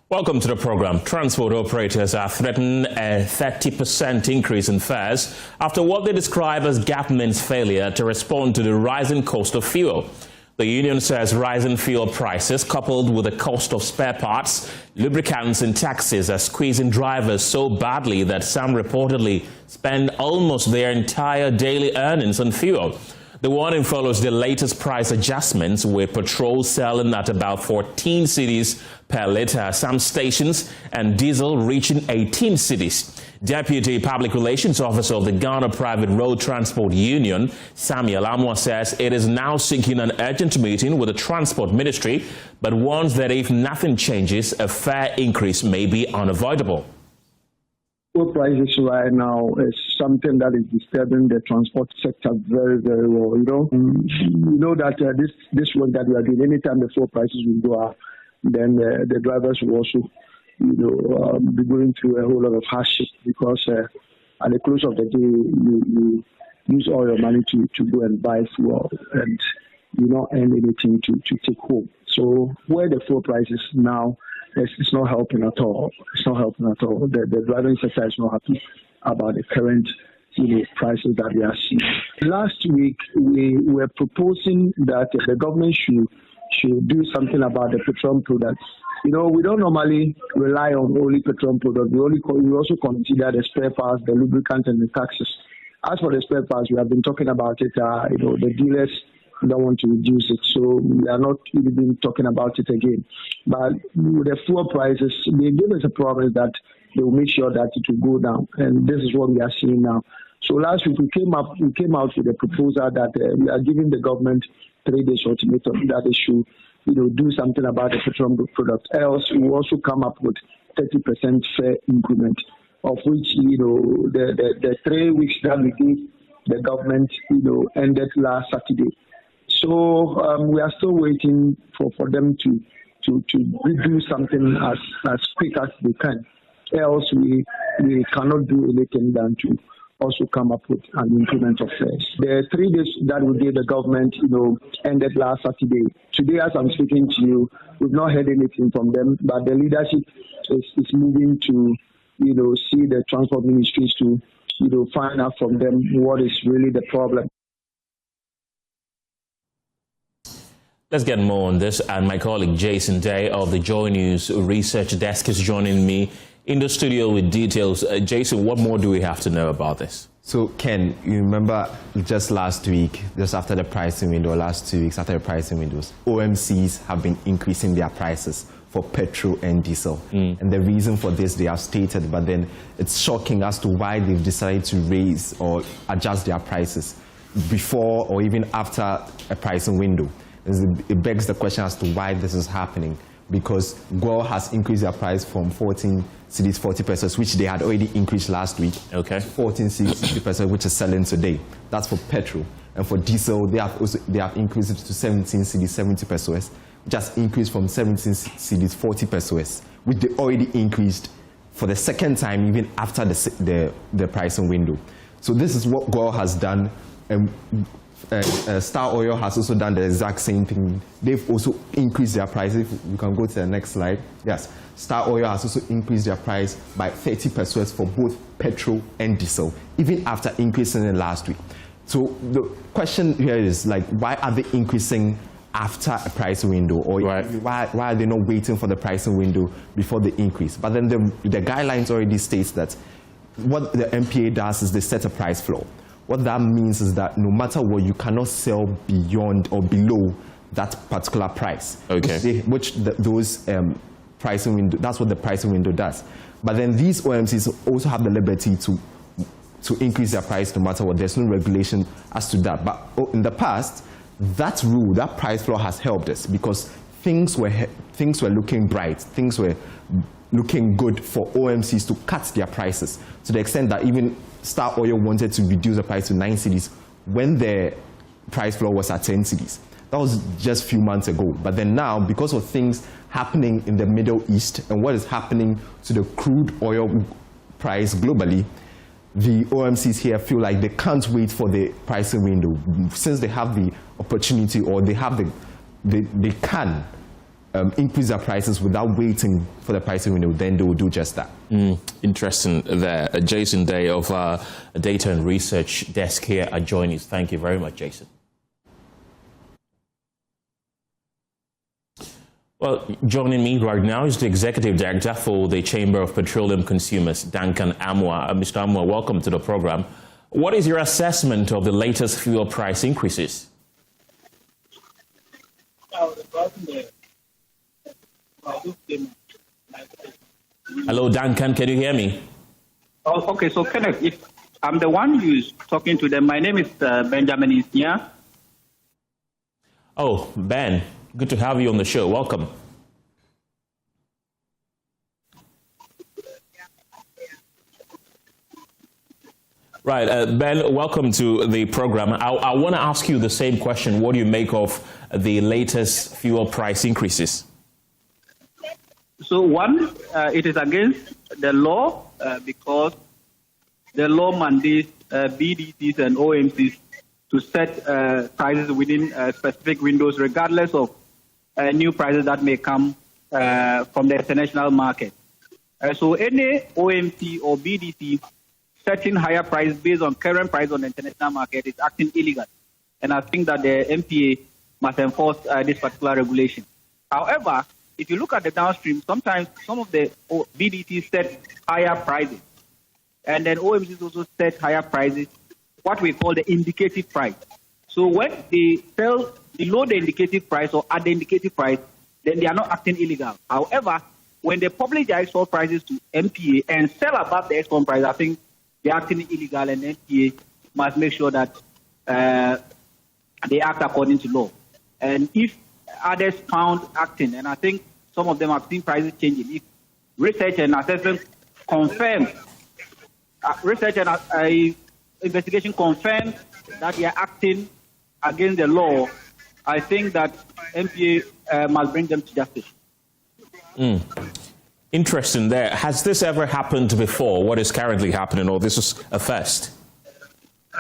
Welcome to the program. Transport operators are threatening a 30% increase in fares after what they describe as government's failure to respond to the rising cost of fuel. The union says rising fuel prices, coupled with the cost of spare parts, lubricants and taxes, are squeezing drivers so badly that some reportedly spend almost their entire daily earnings on fuel. The warning follows the latest price adjustments, with petrol selling at about 14 cedis per litre at some stations and diesel reaching 18 cedis. Deputy Public Relations Officer of the Ghana Private Road Transport Union, Samuel Amwa, says it is now seeking an urgent meeting with the Transport Ministry, but warns that if nothing changes, a fare increase may be unavoidable. Fuel prices right now is something that is disturbing the transport sector very, very well. You know that this work that we are doing, anytime the fuel prices will go up, then the drivers will also, be going through a whole lot of hardship, because at the close of the day, you use all your money to go and buy fuel, and you don't earn anything to take home. So where the fuel prices now, it's not helping at all. It's not helping at all. The driving sector is not happy about the current prices that we are seeing. Last week, we were proposing that the government should do something about the petroleum products. We don't normally rely on only petroleum products. We also consider the spare parts, the lubricants, and the taxes. As for the spare parts, we have been talking about it. The dealers don't want to reduce it, so we are not even talking about it again. But with the fuel prices, they gave us a promise that they will make sure that it will go down, and this is what we are seeing now. So last week we came out with a proposal that we are giving the government 3 days ultimatum that they should do something about the petroleum product. Else we will also come up with 30% fare increment, of which the 3 weeks that we gave the government ended last Saturday. So we are still waiting for them to do something as quick as they can. Else we cannot do anything than to also come up with an increment of fares. The 3 days that we gave the government, ended last Saturday. Today, as I'm speaking to you, we've not heard anything from them, but the leadership is moving to, see the transport ministries to, find out from them what is really the problem. Let's get more on this, and my colleague Jason Day of the Joy News Research Desk is joining me in the studio with details. Jason, what more do we have to know about this? So, Ken, you remember just last week, just after the pricing window, last 2 weeks after the pricing windows, OMCs have been increasing their prices for petrol and diesel. And the reason for this they have stated, but then it's shocking as to why they've decided to raise or adjust their prices before or even after a pricing window. It begs the question as to why this is happening, because GOIL has increased their price from 14 cedis 40 pesos, which they had already increased last week, to 14 cedis 60 pesos, which is selling today. That's for petrol. And for diesel, they have increased it to 17 cedis 70 pesos, which has increased from 17 cedis 40 pesos, which they already increased for the second time, even after the pricing window. So this is what GOIL has done. Star Oil has also done the exact same thing. They've also increased their price. If you can go to the next slide. Yes, Star Oil has also increased their price by 30 pesos for both petrol and diesel, even after increasing it last week. So the question here is, why are they increasing after a pricing window, or why are they not waiting for the pricing window before they increase? But then the guidelines already states that what the MPA does is they set a price floor. What that means is that no matter what, you cannot sell beyond or below that particular price. Okay. Those pricing window, that's what the pricing window does. But then these OMCs also have the liberty to increase their price no matter what. There's no regulation as to that. But in the past, that rule, that price floor has helped us, because things were looking bright, things were looking good for OMCs to cut their prices, to the extent that even Star Oil wanted to reduce the price to 9 cedis when the price floor was at 10 cedis. That was just a few months ago. But then now, because of things happening in the Middle East and what is happening to the crude oil price globally, the OMCs here feel like they can't wait for the pricing window, since they have the opportunity, or they can increase their prices without waiting for the pricing window, then they will do just that. Interesting there. Jason Day of Data and Research Desk here at Joineys. Thank you very much, Jason. Well, joining me right now is the Executive Director for the Chamber of Petroleum Consumers, Duncan Amwa. Mr. Amwa, welcome to the program. What is your assessment of the latest fuel price increases? Hello, Duncan, can you hear me? Oh, okay, so Kenneth, if I'm the one who's talking to them, my name is Benjamin Isnia. Oh, Ben, good to have you on the show. Welcome. Right, Ben, welcome to the program. I want to ask you the same question. What do you make of the latest fuel price increases? So one, it is against the law because the law mandates BDCs and OMCs to set prices within specific windows, regardless of new prices that may come from the international market. So any OMC or BDC setting higher price based on current price on the international market is acting illegal. And I think that the MPA must enforce this particular regulation. However, if you look at the downstream, sometimes some of the BDCs set higher prices. And then OMCs also set higher prices, what we call the indicative price. So when they sell below the indicative price or at the indicative price, then they are not acting illegal. However, when they publish their export prices to MPA and sell above the export price, I think they are acting illegal, and MPA must make sure that they act according to law. And if others found acting, and I think some of them have seen prices changing, if research and assessment confirm, research and investigation confirm that they are acting against the law, I think that MPA must bring them to justice. Interesting there. Has this ever happened before, what is currently happening, or this is a first?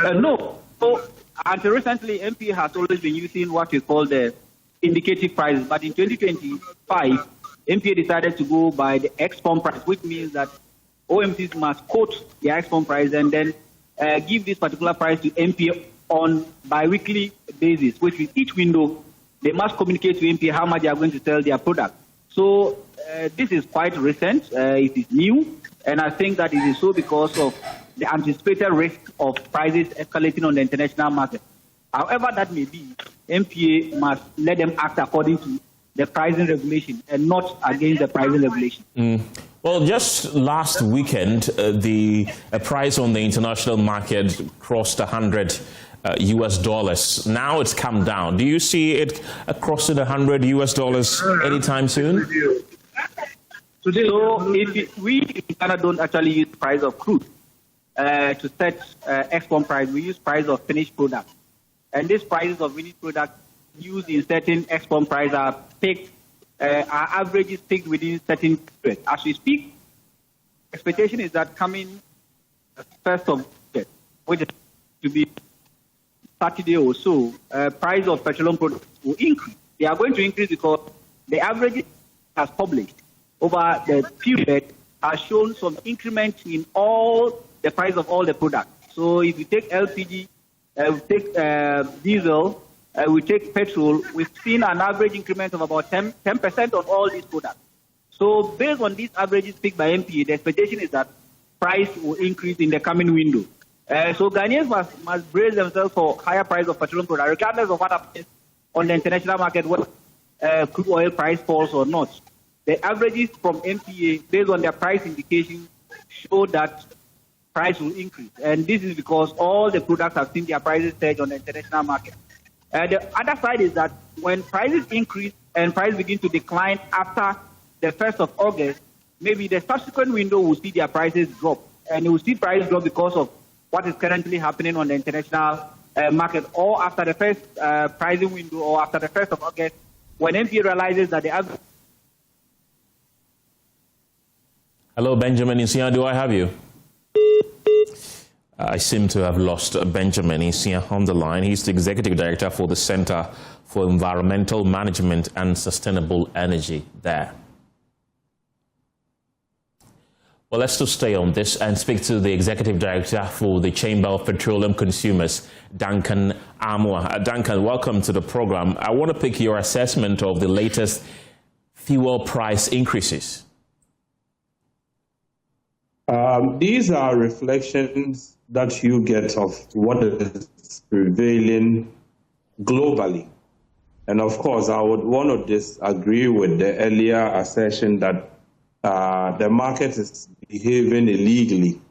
No. So until recently, MPA has always been using what is called the indicative prices. But in 2025, MPA decided to go by the export price, which means that OMCs must quote the export price and then give this particular price to MPA on bi-weekly basis, which with each window, they must communicate to MPA how much they are going to sell their product. So this is quite recent. It is new. And I think that it is so because of the anticipated risk of prices escalating on the international market. However that may be, MPA must let them act according to the pricing regulation and not against the pricing regulation. Well, just last weekend, the price on the international market crossed $100 US. Now it's come down. Do you see it crossing $100 US anytime soon? So if we in Ghana don't actually use price of crude to set export price, we use price of finished product. And these prices of finished product used in certain export price are picked, our average is picked within certain periods. As we speak, expectation is that coming 1st of August, which is to be Saturday or so, price of petroleum products will increase. They are going to increase because the average has published over the period has shown some increment in all the price of all the products. So if you take LPG, we take diesel, we take petrol, we've seen an average increment of about 10% on all these products. So based on these averages picked by MPA, the expectation is that price will increase in the coming window. So Ghanaians must brace themselves for higher price of petroleum products, regardless of what happens on the international market, whether crude oil price falls or not. The averages from MPA, based on their price indications, show that price will increase. And this is because all the products have seen their prices surge on the international market. The other side is that when prices increase and prices begin to decline after the 1st of August, maybe the subsequent window will see their prices drop. And you will see prices drop because of what is currently happening on the international market, or after the first pricing window, or after the 1st of August, when MPA realizes that the average. Hello, Benjamin Insia, do I have you? I seem to have lost Benjamin Isia on the line. He's the Executive Director for the Center for Environmental Management and Sustainable Energy there. Well, let's still stay on this and speak to the Executive Director for the Chamber of Petroleum Consumers, Duncan Amwa. Duncan, welcome to the program. I want to pick your assessment of the latest fuel price increases. These are reflections that you get of what is prevailing globally. And of course, I would want to disagree with the earlier assertion that the market is behaving illegally.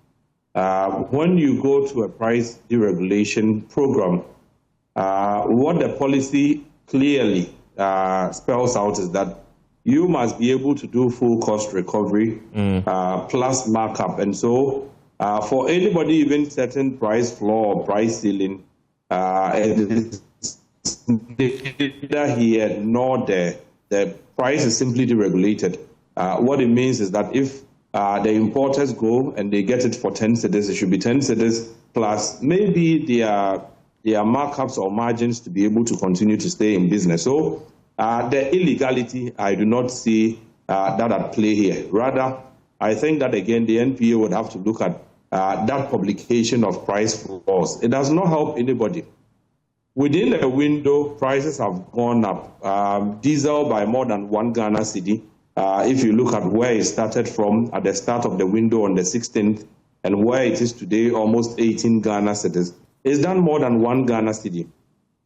When you go to a price deregulation program, what the policy clearly spells out is that you must be able to do full cost recovery plus markup. And so for anybody even setting price floor or price ceiling, it is neither here nor there. The price is simply deregulated. What it means is that if the importers go and they get it for 10 cedis, it should be 10 cedis plus maybe their markups or margins to be able to continue to stay in business. So the illegality, I do not see that at play here. Rather, I think that, again, the NPA would have to look at that publication of price floors. It does not help anybody. Within a window, prices have gone up. Diesel by more than 1 Ghana cedi. If you look at where it started from at the start of the window on the 16th and where it is today, almost 18 Ghana cedis, it's done more than 1 Ghana cedi.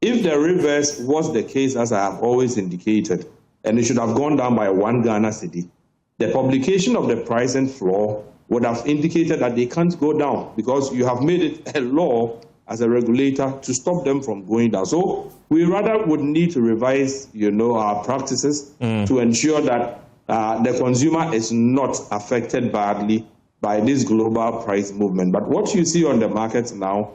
If the reverse was the case, as I have always indicated, and it should have gone down by 1 Ghana cedi, the publication of the pricing floor would have indicated that they can't go down because you have made it a law as a regulator to stop them from going down. So we rather would need to revise, our practices to ensure that the consumer is not affected badly by this global price movement. But what you see on the markets now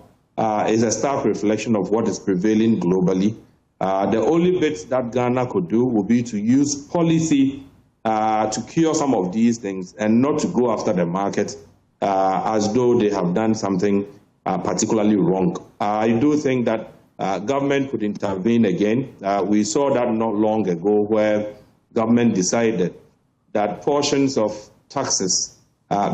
is a stark reflection of what is prevailing globally. The only bit that Ghana could do would be to use policy to cure some of these things and not to go after the market as though they have done something particularly wrong. I do think that government could intervene again. We saw that not long ago where government decided that portions of taxes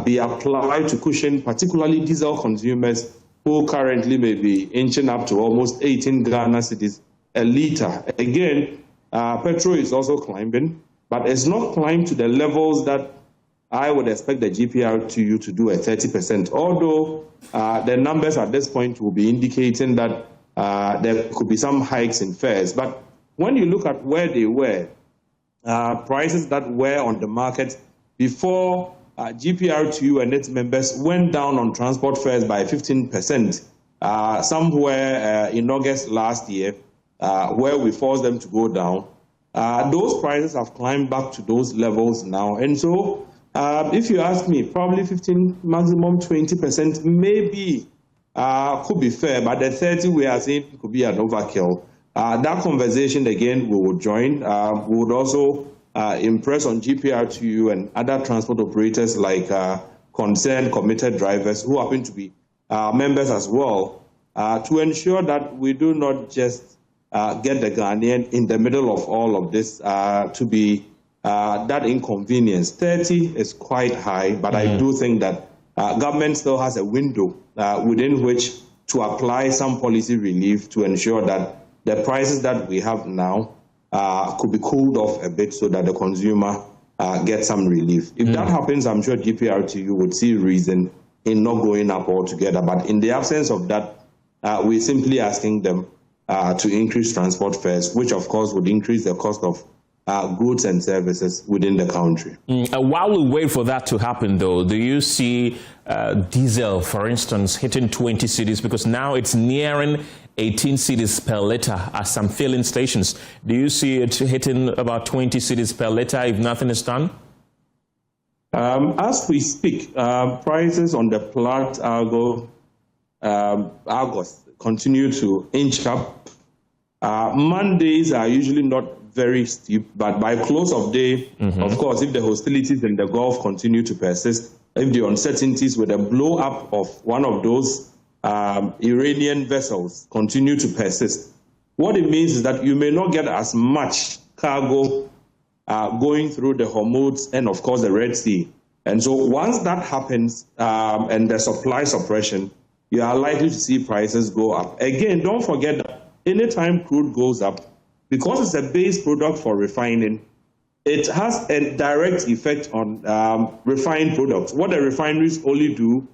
be applied to cushion particularly diesel consumers who currently may be inching up to almost 18 Ghana cedis a litre. Again, petrol is also climbing, but it's not climbed to the levels that I would expect the GPRTU to do at 30%, although the numbers at this point will be indicating that there could be some hikes in fares. But when you look at where they were, prices that were on the market before GPRTU and its members went down on transport fares by 15%, somewhere in August last year, where we forced them to go down. Those prices have climbed back to those levels now. And so if you ask me, probably 15, maximum 20% maybe could be fair, but the 30 we are saying could be an overkill. That conversation, again, we will join. We would also impress on GPRTU and other transport operators like concerned, committed drivers who happen to be members as well, to ensure that we do not just get the Ghanaian in the middle of all of this to be that inconvenience. 30 is quite high, but I do think that government still has a window within which to apply some policy relief to ensure that the prices that we have now could be cooled off a bit so that the consumer gets some relief. If that happens, I'm sure GPRTU would see reason in not going up altogether. But in the absence of that, we're simply asking them to increase transport fares, which of course would increase the cost of goods and services within the country. While we wait for that to happen, though, do you see diesel, for instance, hitting 20 cedis? Because now it's nearing 18 cedis per litre at some filling stations. Do you see it hitting about 20 cedis per litre if nothing is done? As we speak, prices on the plant Argos continue to inch up. Mondays are usually not very steep, but by close of day, of course, if the hostilities in the Gulf continue to persist, if the uncertainties with a blow up of one of those Iranian vessels continue to persist, what it means is that you may not get as much cargo going through the Hormuz and, of course, the Red Sea. And so once that happens and the supply suppression, you are likely to see prices go up. Again, don't forget that anytime crude goes up, because it's a base product for refining, it has a direct effect on refined products. What the refineries only do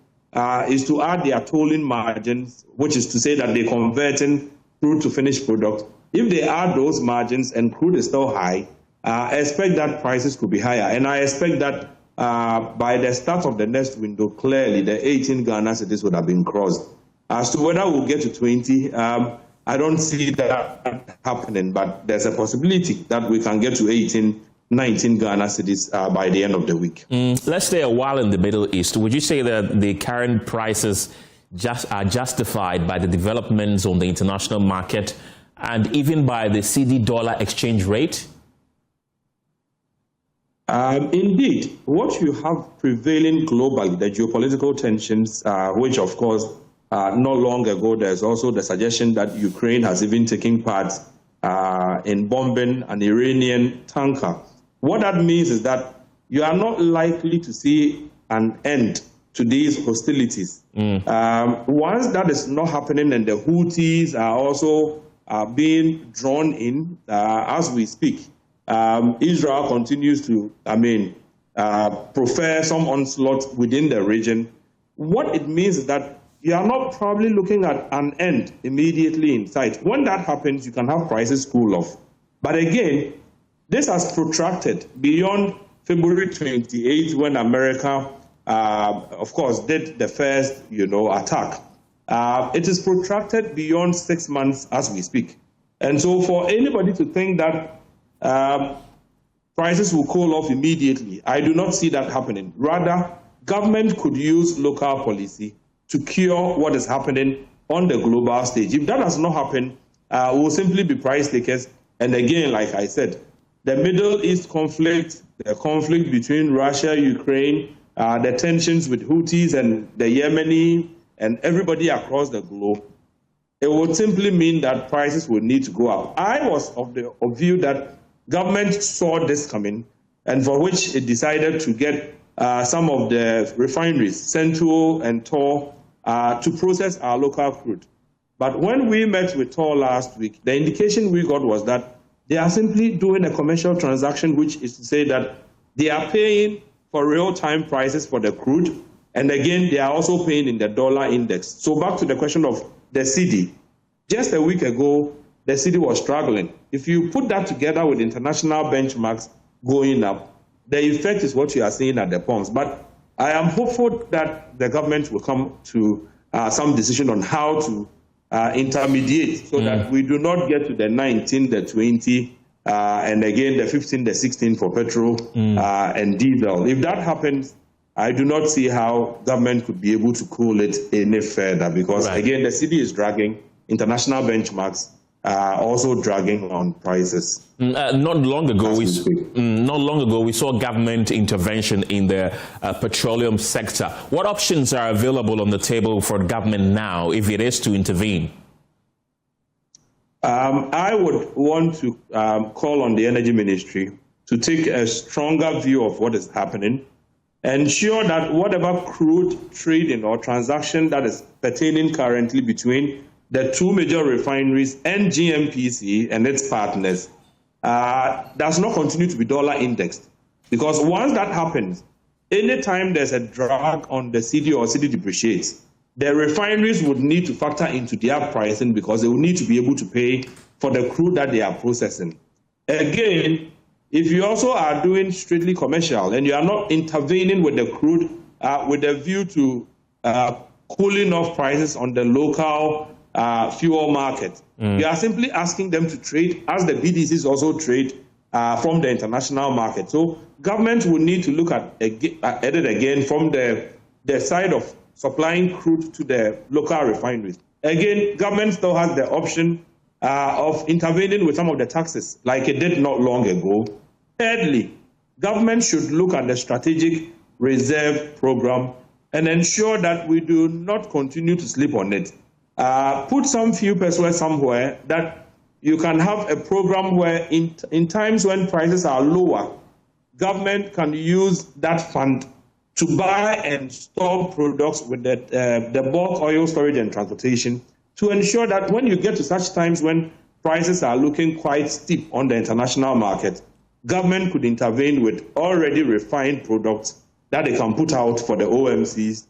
is to add their tolling margins, which is to say that they're converting crude to finished product. If they add those margins and crude is still high, I expect that prices could be higher. And I expect that by the start of the next window, clearly the 18 Ghana cedis would have been crossed. As to whether we'll get to 20, I don't see that happening, but there's a possibility that we can get to 18, 19 Ghana cedis by the end of the week. Let's stay a while in the Middle East. Would you say that the current prices are justified by the developments on the international market and even by the CD-dollar exchange rate? Indeed, what you have prevailing globally, the geopolitical tensions, which of course, not long ago, there's also the suggestion that Ukraine has even taken part in bombing an Iranian tanker. What that means is that you are not likely to see an end to these hostilities. Once that is not happening and the Houthis are also being drawn in as we speak, Israel continues to, prefer some onslaught within the region. What it means is that you are not probably looking at an end immediately in sight. When that happens, you can have prices cool off. But again, this has protracted beyond February 28th when America, of course, did the first, attack. It is protracted beyond 6 months as we speak. And so for anybody to think that prices will cool off immediately, I do not see that happening. Rather, government could use local policy to cure what is happening on the global stage. If that does not happen, we'll simply be price takers. And again, like I said, the Middle East conflict, the conflict between Russia, Ukraine, the tensions with Houthis and the Yemeni and everybody across the globe, it would simply mean that prices would need to go up. I was of view that government saw this coming, and for which it decided to get some of the refineries, Central and Tor, to process our local crude. But when we met with Tor last week, the indication we got was that they are simply doing a commercial transaction, which is to say that they are paying for real-time prices for the crude, and again, they are also paying in the dollar index. So back to the question of the cedi. Just a week ago, the cedi was struggling. If you put that together with international benchmarks going up, the effect is what you are seeing at the pumps. But I am hopeful that the government will come to some decision on how to intermediate so that we do not get to the 19, the 20, and again the 15, the 16 for petrol and diesel. If that happens, I do not see how government could be able to cool it any further because, again, the cedi is dragging, international benchmarks also dragging on prices. Not long ago, we saw government intervention in the petroleum sector. What options are available on the table for government now if it is to intervene? I would want to call on the Energy Ministry to take a stronger view of what is happening, ensure that whatever crude trading or transaction that is pertaining currently between the two major refineries and GMPC and its partners does not continue to be dollar indexed. Because once that happens, anytime there's a drag on the cedi or cedi depreciates, the refineries would need to factor into their pricing because they will need to be able to pay for the crude that they are processing. Again, if you also are doing strictly commercial and you are not intervening with the crude with a view to cooling off prices on the local fuel market, you are simply asking them to trade as the BDCs also trade from the international market. So government will need to look at it again from the side of supplying crude to the local refineries. Again, government still has the option of intervening with some of the taxes, like it did not long ago. Thirdly, government should look at the strategic reserve program and ensure that we do not continue to sleep on it. Put some few percent somewhere that you can have a program where in times when prices are lower, government can use that fund to buy and store products with the bulk oil storage and transportation to ensure that when you get to such times when prices are looking quite steep on the international market, government could intervene with already refined products that they can put out for the OMCs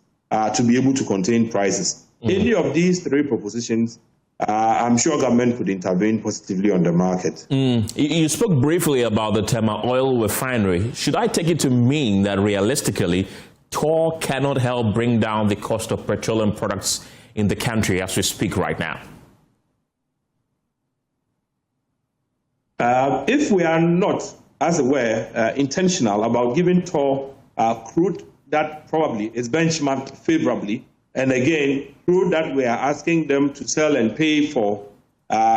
to be able to contain prices. Any of these three propositions, I'm sure government could intervene positively on the market. You spoke briefly about the Tema oil refinery. Should I take it to mean that realistically, TOR cannot help bring down the cost of petroleum products in the country as we speak right now? If we are not, as it were, intentional about giving TOR crude that probably is benchmarked favorably, and again, crude that we are asking them to sell and pay for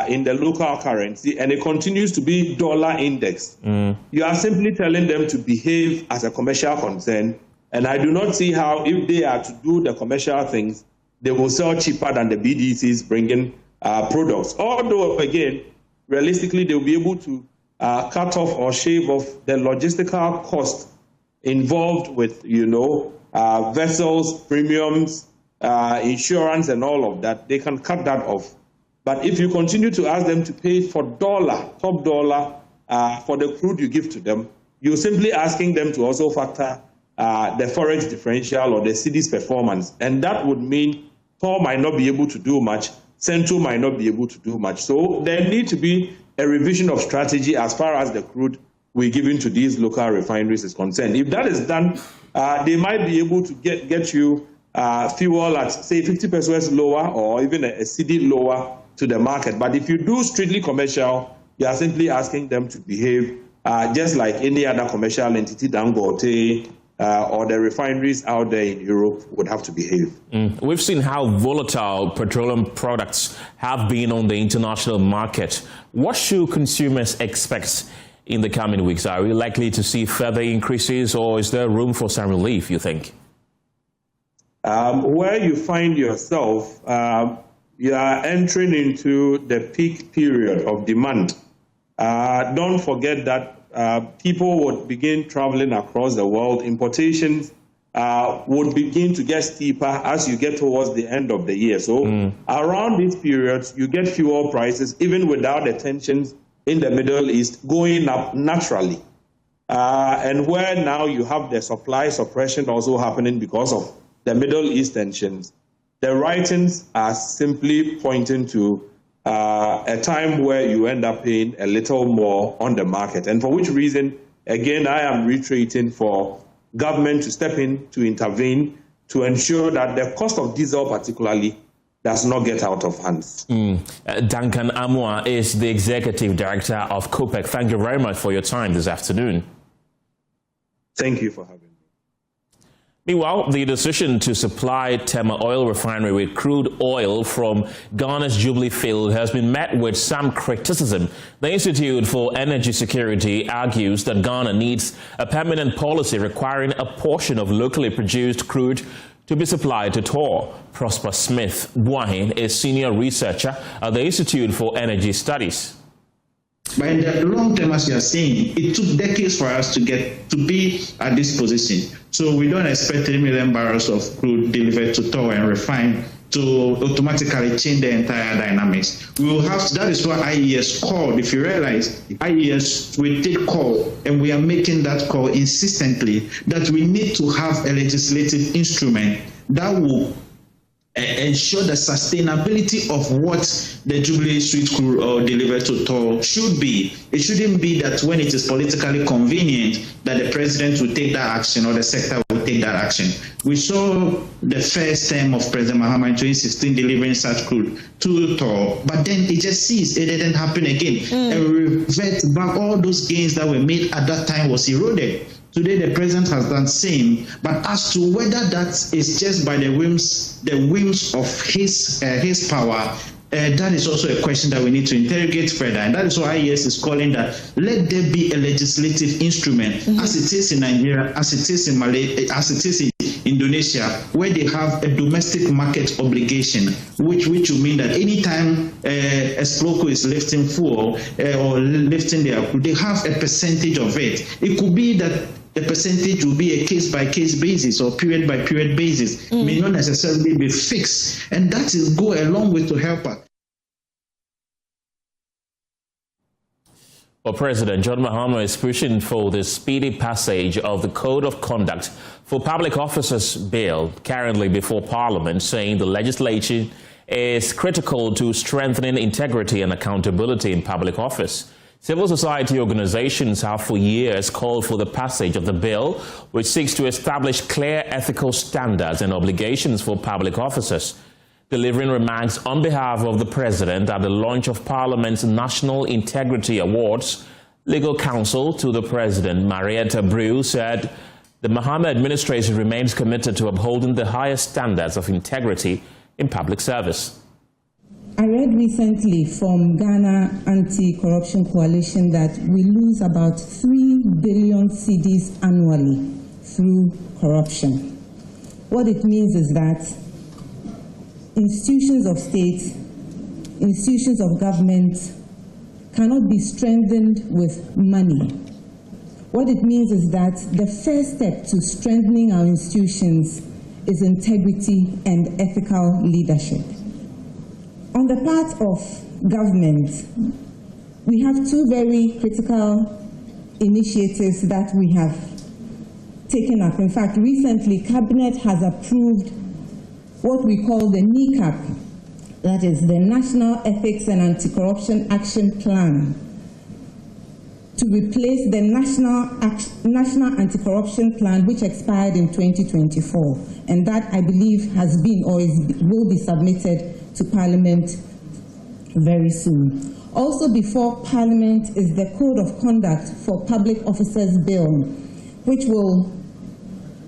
in the local currency, and it continues to be dollar indexed, you are simply telling them to behave as a commercial concern, and I do not see how, if they are to do the commercial things, they will sell cheaper than the BDCs bringing products. Although, again, realistically, they will be able to cut off or shave off the logistical cost involved with, vessels, premiums, insurance, and all of that. They can cut that off. But if you continue to ask them to pay for top dollar, for the crude you give to them, you're simply asking them to also factor the forex differential or the cedi's performance. And that would mean TOR might not be able to do much, Central might not be able to do much. So there needs to be a revision of strategy as far as the crude we're giving to these local refineries is concerned. If that is done, they might be able to get you fuel at, say, 50% lower or even a cedi lower to the market. But if you do strictly commercial, you are simply asking them to behave just like any other commercial entity, Dangote, or the refineries out there in Europe would have to behave. We've seen how volatile petroleum products have been on the international market. What should consumers expect in the coming weeks? Are we likely to see further increases, or is there room for some relief, you think? Where you find yourself, you are entering into the peak period of demand. Don't forget that people would begin traveling across the world. Importations would begin to get steeper as you get towards the end of the year. So around these periods, you get fuel prices, even without the tensions in the Middle East, going up naturally. And where now you have the supply suppression also happening because of the Middle East tensions, the writings are simply pointing to a time where you end up paying a little more on the market. And for which reason, again, I am reiterating for government to step in, to intervene, to ensure that the cost of diesel particularly does not get out of hands. Duncan Amwa is the Executive Director of COPEC. Thank you very much for your time this afternoon. Thank you for having me. Meanwhile, the decision to supply Tema oil refinery with crude oil from Ghana's Jubilee field has been met with some criticism. The Institute for Energy Security argues that Ghana needs a permanent policy requiring a portion of locally produced crude to be supplied to TOR. Prosper Smith Buahin is senior researcher at the Institute for Energy Studies. But in the long term, as you are saying, it took decades for us to be at this position. So we don't expect 3 million barrels of crude delivered to TOR and refined to automatically change the entire dynamics. We will have to, that is what IES called. If you realize, IES will take call, and we are making that call insistently, that we need to have a legislative instrument that will ensure the sustainability of what the Jubilee sweet crude oil delivered to TOR should be. It shouldn't be that when it is politically convenient that the president will take that action or the sector will take that action. We saw the first term of President Mahama in 2016 delivering such crude to TOR, but then it just ceased. It didn't happen again. And revert back, all those gains that were made at that time was eroded. Today, the president has done the same, but as to whether that is just by the whims of his power, that is also a question that we need to interrogate further, and that is why IES is calling that let there be a legislative instrument, as it is in Nigeria, as it is in Malaysia, as it is in Indonesia. Indonesia, where they have a domestic market obligation, which will mean that anytime Exploko is lifting fuel or lifting their crude, they have a percentage of it. It could be that the percentage will be a case-by-case basis or period-by-period basis. It may not necessarily be fixed, and that will go a long way to help us. Well, President John Mahama is pushing for the speedy passage of the Code of Conduct for Public Officers Bill currently before Parliament, saying the legislation is critical to strengthening integrity and accountability in public office. Civil society organizations have for years called for the passage of the bill, which seeks to establish clear ethical standards and obligations for public officers. Delivering remarks on behalf of the President at the launch of Parliament's National Integrity Awards, legal counsel to the President, Marietta Brew, said the Mahama administration remains committed to upholding the highest standards of integrity in public service. I read recently from Ghana Anti-Corruption Coalition that we lose about 3 billion cedis annually through corruption. What it means is that institutions of state, institutions of government cannot be strengthened with money. What it means is that the first step to strengthening our institutions is integrity and ethical leadership. On the part of government, we have two very critical initiatives that we have taken up. In fact, recently, Cabinet has approved what we call the NECAP, that is the National Ethics and Anti-Corruption Action Plan, to replace the National Anti-Corruption Plan, which expired in 2024. And that, I believe, has been or will be submitted to Parliament very soon. Also before Parliament is the Code of Conduct for Public Officers Bill, which will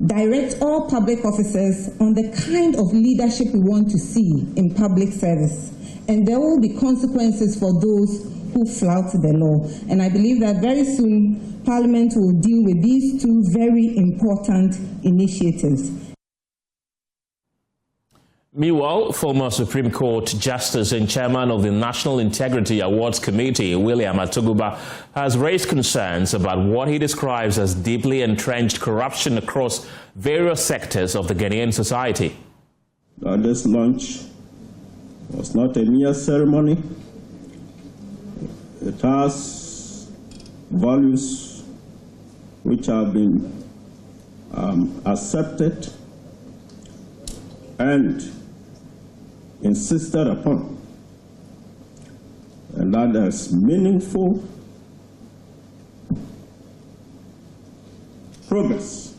direct all public officers on the kind of leadership we want to see in public service. And there will be consequences for those who flout the law. And I believe that very soon Parliament will deal with these two very important initiatives. Meanwhile, former Supreme Court Justice and Chairman of the National Integrity Awards Committee, William Atuguba, has raised concerns about what he describes as deeply entrenched corruption across various sectors of the Ghanaian society. This launch was not a mere ceremony. It has values which have been accepted and insisted upon, and that there's meaningful progress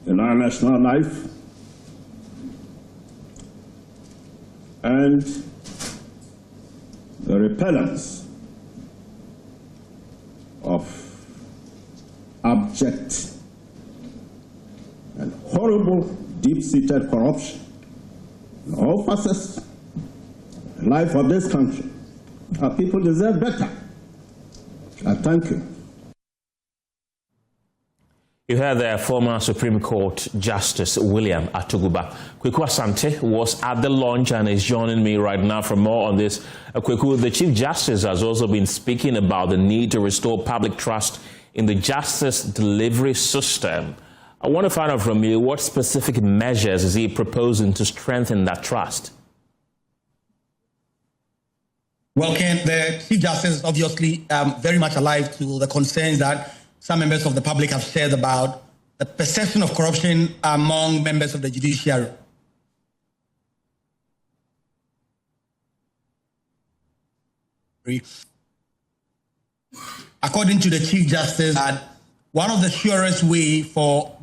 in our national life, and the repellence of abject and horrible deep-seated corruption in all facets of the life of this country. Our people deserve better. I thank you. You heard there former Supreme Court Justice William Atuguba. Kweku Asante was at the launch and is joining me right now for more on this. Kweku, the Chief Justice has also been speaking about the need to restore public trust in the justice delivery system. I want to find out from you, what specific measures is he proposing to strengthen that trust? Well, Ken, the Chief Justice is obviously very much alive to the concerns that some members of the public have shared about the perception of corruption among members of the judiciary. According to the Chief Justice, one of the surest way for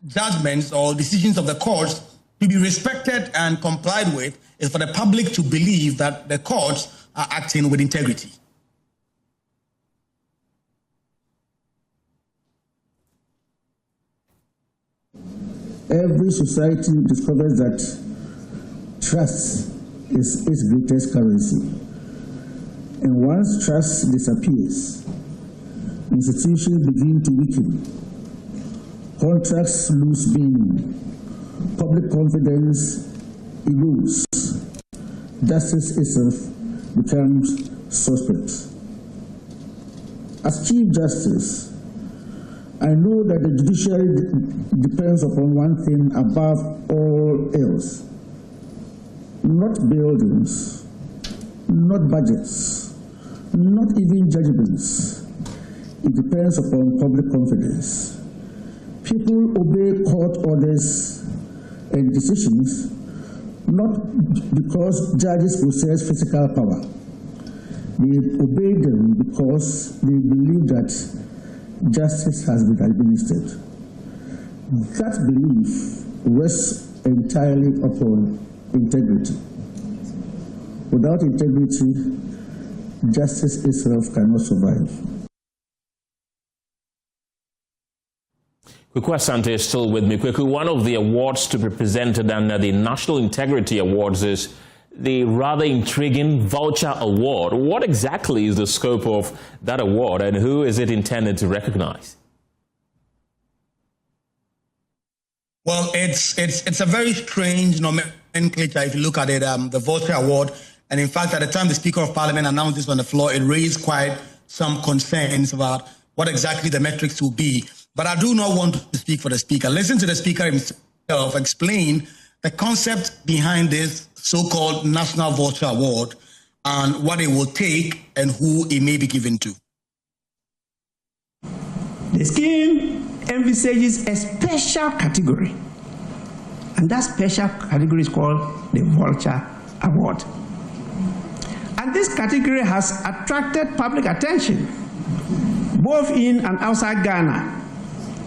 judgments or decisions of the courts to be respected and complied with is for the public to believe that the courts are acting with integrity. Every society discovers that trust is its greatest currency. And once trust disappears, institutions begin to weaken. contracts lose meaning, public confidence erodes, justice itself becomes suspect. As Chief Justice, I know that the judiciary depends upon one thing above all else: not buildings, not budgets, not even judgments. It depends upon public confidence. People obey court orders and decisions not because judges possess physical power. They obey them because they believe that justice has been administered. That belief rests entirely upon integrity. Without integrity, justice itself cannot survive. Kweku Asante is still with me. Kweku, one of the awards to be presented under the National Integrity Awards is the rather intriguing Vulture Award. What exactly is the scope of that award, and who is it intended to recognize? Well, it's a very strange nomenclature if you look at it, the Vulture Award. And in fact, at the time the Speaker of Parliament announced this on the floor, it raised quite some concerns about what exactly the metrics will be. But I do not want to speak for the Speaker. Listen to the Speaker himself explain the concept behind this so-called National Vulture Award and what it will take and who it may be given to. The scheme envisages a special category, and that special category is called the Vulture Award. And this category has attracted public attention, both in and outside Ghana,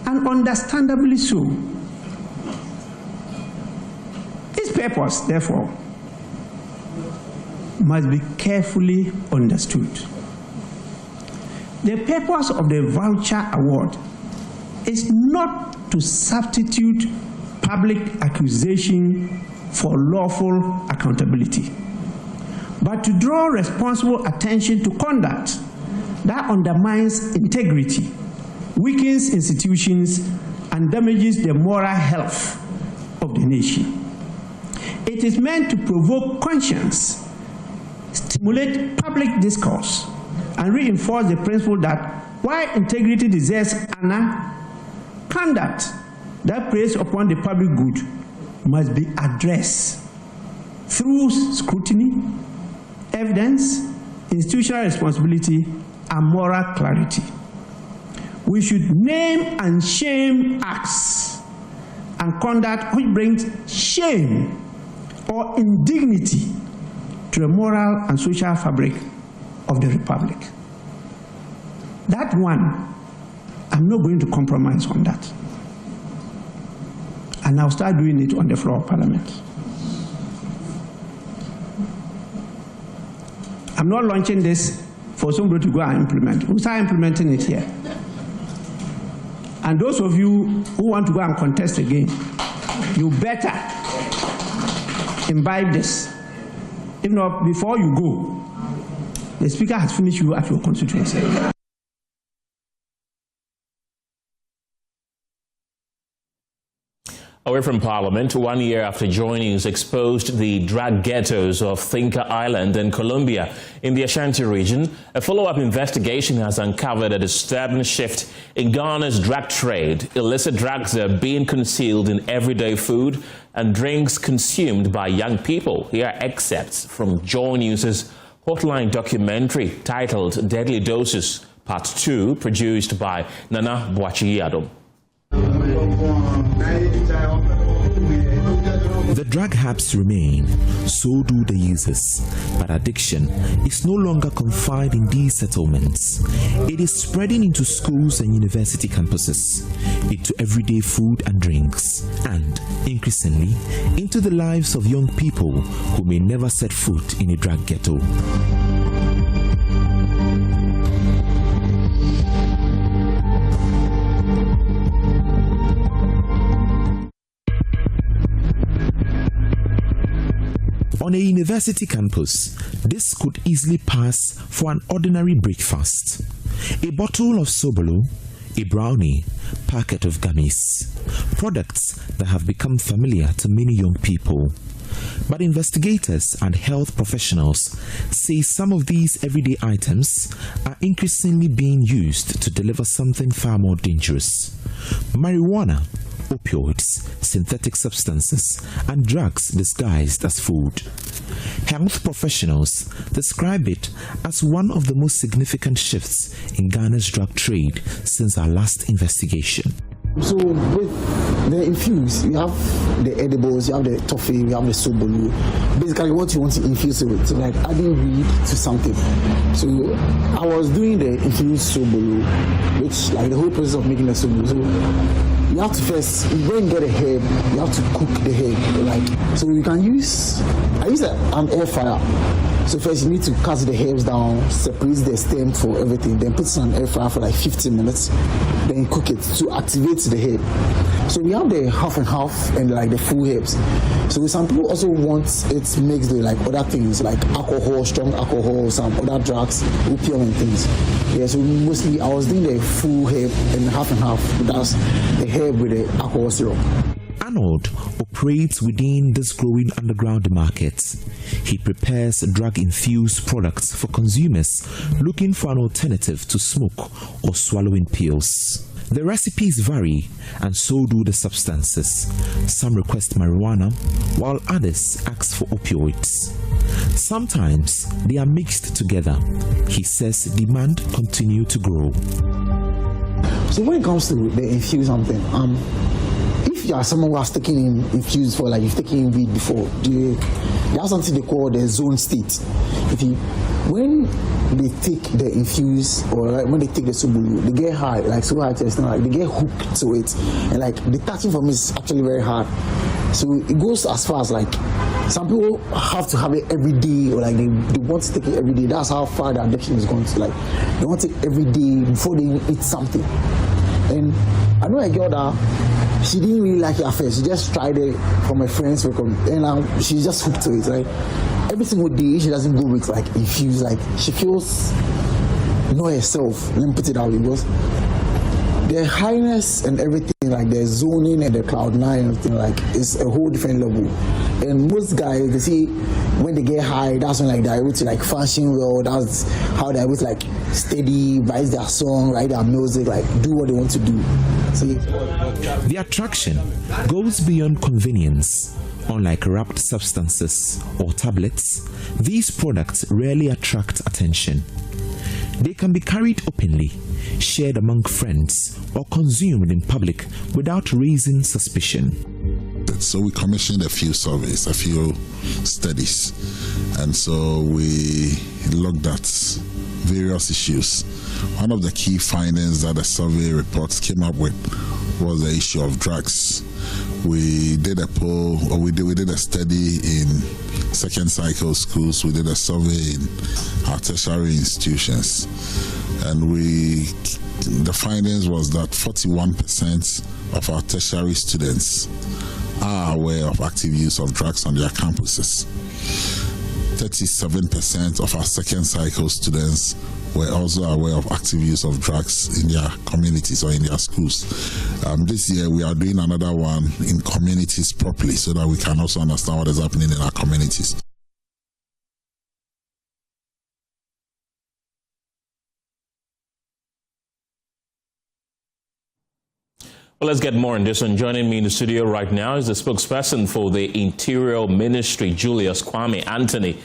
and understandably so. Its purpose, therefore, must be carefully understood. The purpose of the Vulture Award is not to substitute public accusation for lawful accountability, but to draw responsible attention to conduct that undermines integrity, weakens institutions, and damages the moral health of the nation. It is meant to provoke conscience, stimulate public discourse, and reinforce the principle that while integrity deserves honor, conduct that preys upon the public good must be addressed through scrutiny, evidence, institutional responsibility, and moral clarity. We should name and shame acts and conduct which brings shame or indignity to the moral and social fabric of the Republic. That one, I'm not going to compromise on that. And I'll start doing it on the floor of Parliament. I'm not launching this for somebody to go and implement. We'll start implementing it here. And those of you who want to go and contest again, you better imbibe this. If not, before you go, the Speaker has finished you at your constituency. Away from Parliament, 1 year after joinings exposed the drug ghettos of Thinker Island and Colombia in the Ashanti region, a follow-up investigation has uncovered a disturbing shift in Ghana's drug trade. Illicit drugs are being concealed in everyday food and drinks consumed by young people. Here are excerpts from Joy News' Hotline documentary titled Deadly Doses, Part 2, produced by Nana Akufo-Addo. The drug habits remain, so do the users. But addiction is no longer confined in these settlements. It is spreading into schools and university campuses, into everyday food and drinks, and, increasingly, into the lives of young people who may never set foot in a drug ghetto. On a university campus, this could easily pass for an ordinary breakfast. A bottle of Sobolo, a brownie, packet of gummies, products that have become familiar to many young people. But investigators and health professionals say some of these everyday items are increasingly being used to deliver something far more dangerous: marijuana, opioids, synthetic substances, and drugs disguised as food. Health professionals describe it as one of the most significant shifts in Ghana's drug trade since our last investigation. So with the infused, you have the edibles, you have the toffee, you have the sobolu. Basically what you want to infuse it with, so like adding weed to something. So I was doing the infused sobolu, which like the whole process of making the sobolu. So you have to first, when you get a herb, you have to cook the herb. Like, so you can use, I use an air fryer. So first you need to cut the herbs down, separate the stem for everything, then put it on air fryer for like 15 minutes, then cook it to activate the herb. So we have the half and half and like the full herbs. So some people also want it mixed with like other things like alcohol, strong alcohol, some other drugs, opium and things. Yeah, so mostly I was doing the full herb and half, that's the herb with the alcohol syrup. Arnold operates within this growing underground market. He prepares drug-infused products for consumers looking for an alternative to smoke or swallowing pills. The recipes vary, and so do the substances. Some request marijuana, while others ask for opioids. Sometimes they are mixed together. He says demand continues to grow. So when it comes to the infused something, if you are someone who has taken in infused for like you've taken in weed before, they have something they call the zone state. When they take the infused or like when they take the subulu, they get high, like so high to like they get hooked to it, and like the touching from it is actually very hard. So it goes as far as like some people have to have it every day, or like they want to take it every day. That's how far the addiction is going to. Like they want to take it every day before they eat something. And I know a girl that she didn't really like it at first. She just tried it from her friends, and now she's just hooked to it. Right, every single day she doesn't go with like infused. Like she feels not herself. Let me put it that way, because the highness and everything, like the zoning and the cloud nine and everything, like it's a whole different level. And most guys, they see when they get high, that's when like they're able to like function well. That's how they're able to like steady, write their song, write their music, like do what they want to do. See? The attraction goes beyond convenience. Unlike wrapped substances or tablets, these products rarely attract attention. They can be carried openly, shared among friends, or consumed in public without raising suspicion. So we commissioned a few surveys, a few studies, and so we looked at various issues. One of the key findings that the survey reports came up with was the issue of drugs. We did a poll, or we did a study in second cycle schools. We did a survey in our tertiary institutions, and the findings was that 41% of our tertiary students are aware of active use of drugs on their campuses. 37% of our second cycle students were also aware of active use of drugs in their communities or in their schools. This year we are doing another one in communities properly, so that we can also understand what is happening in our communities. Well, let's get more on this. And joining me in the studio right now is the spokesperson for the Interior Ministry, Julius Kwame Anthony.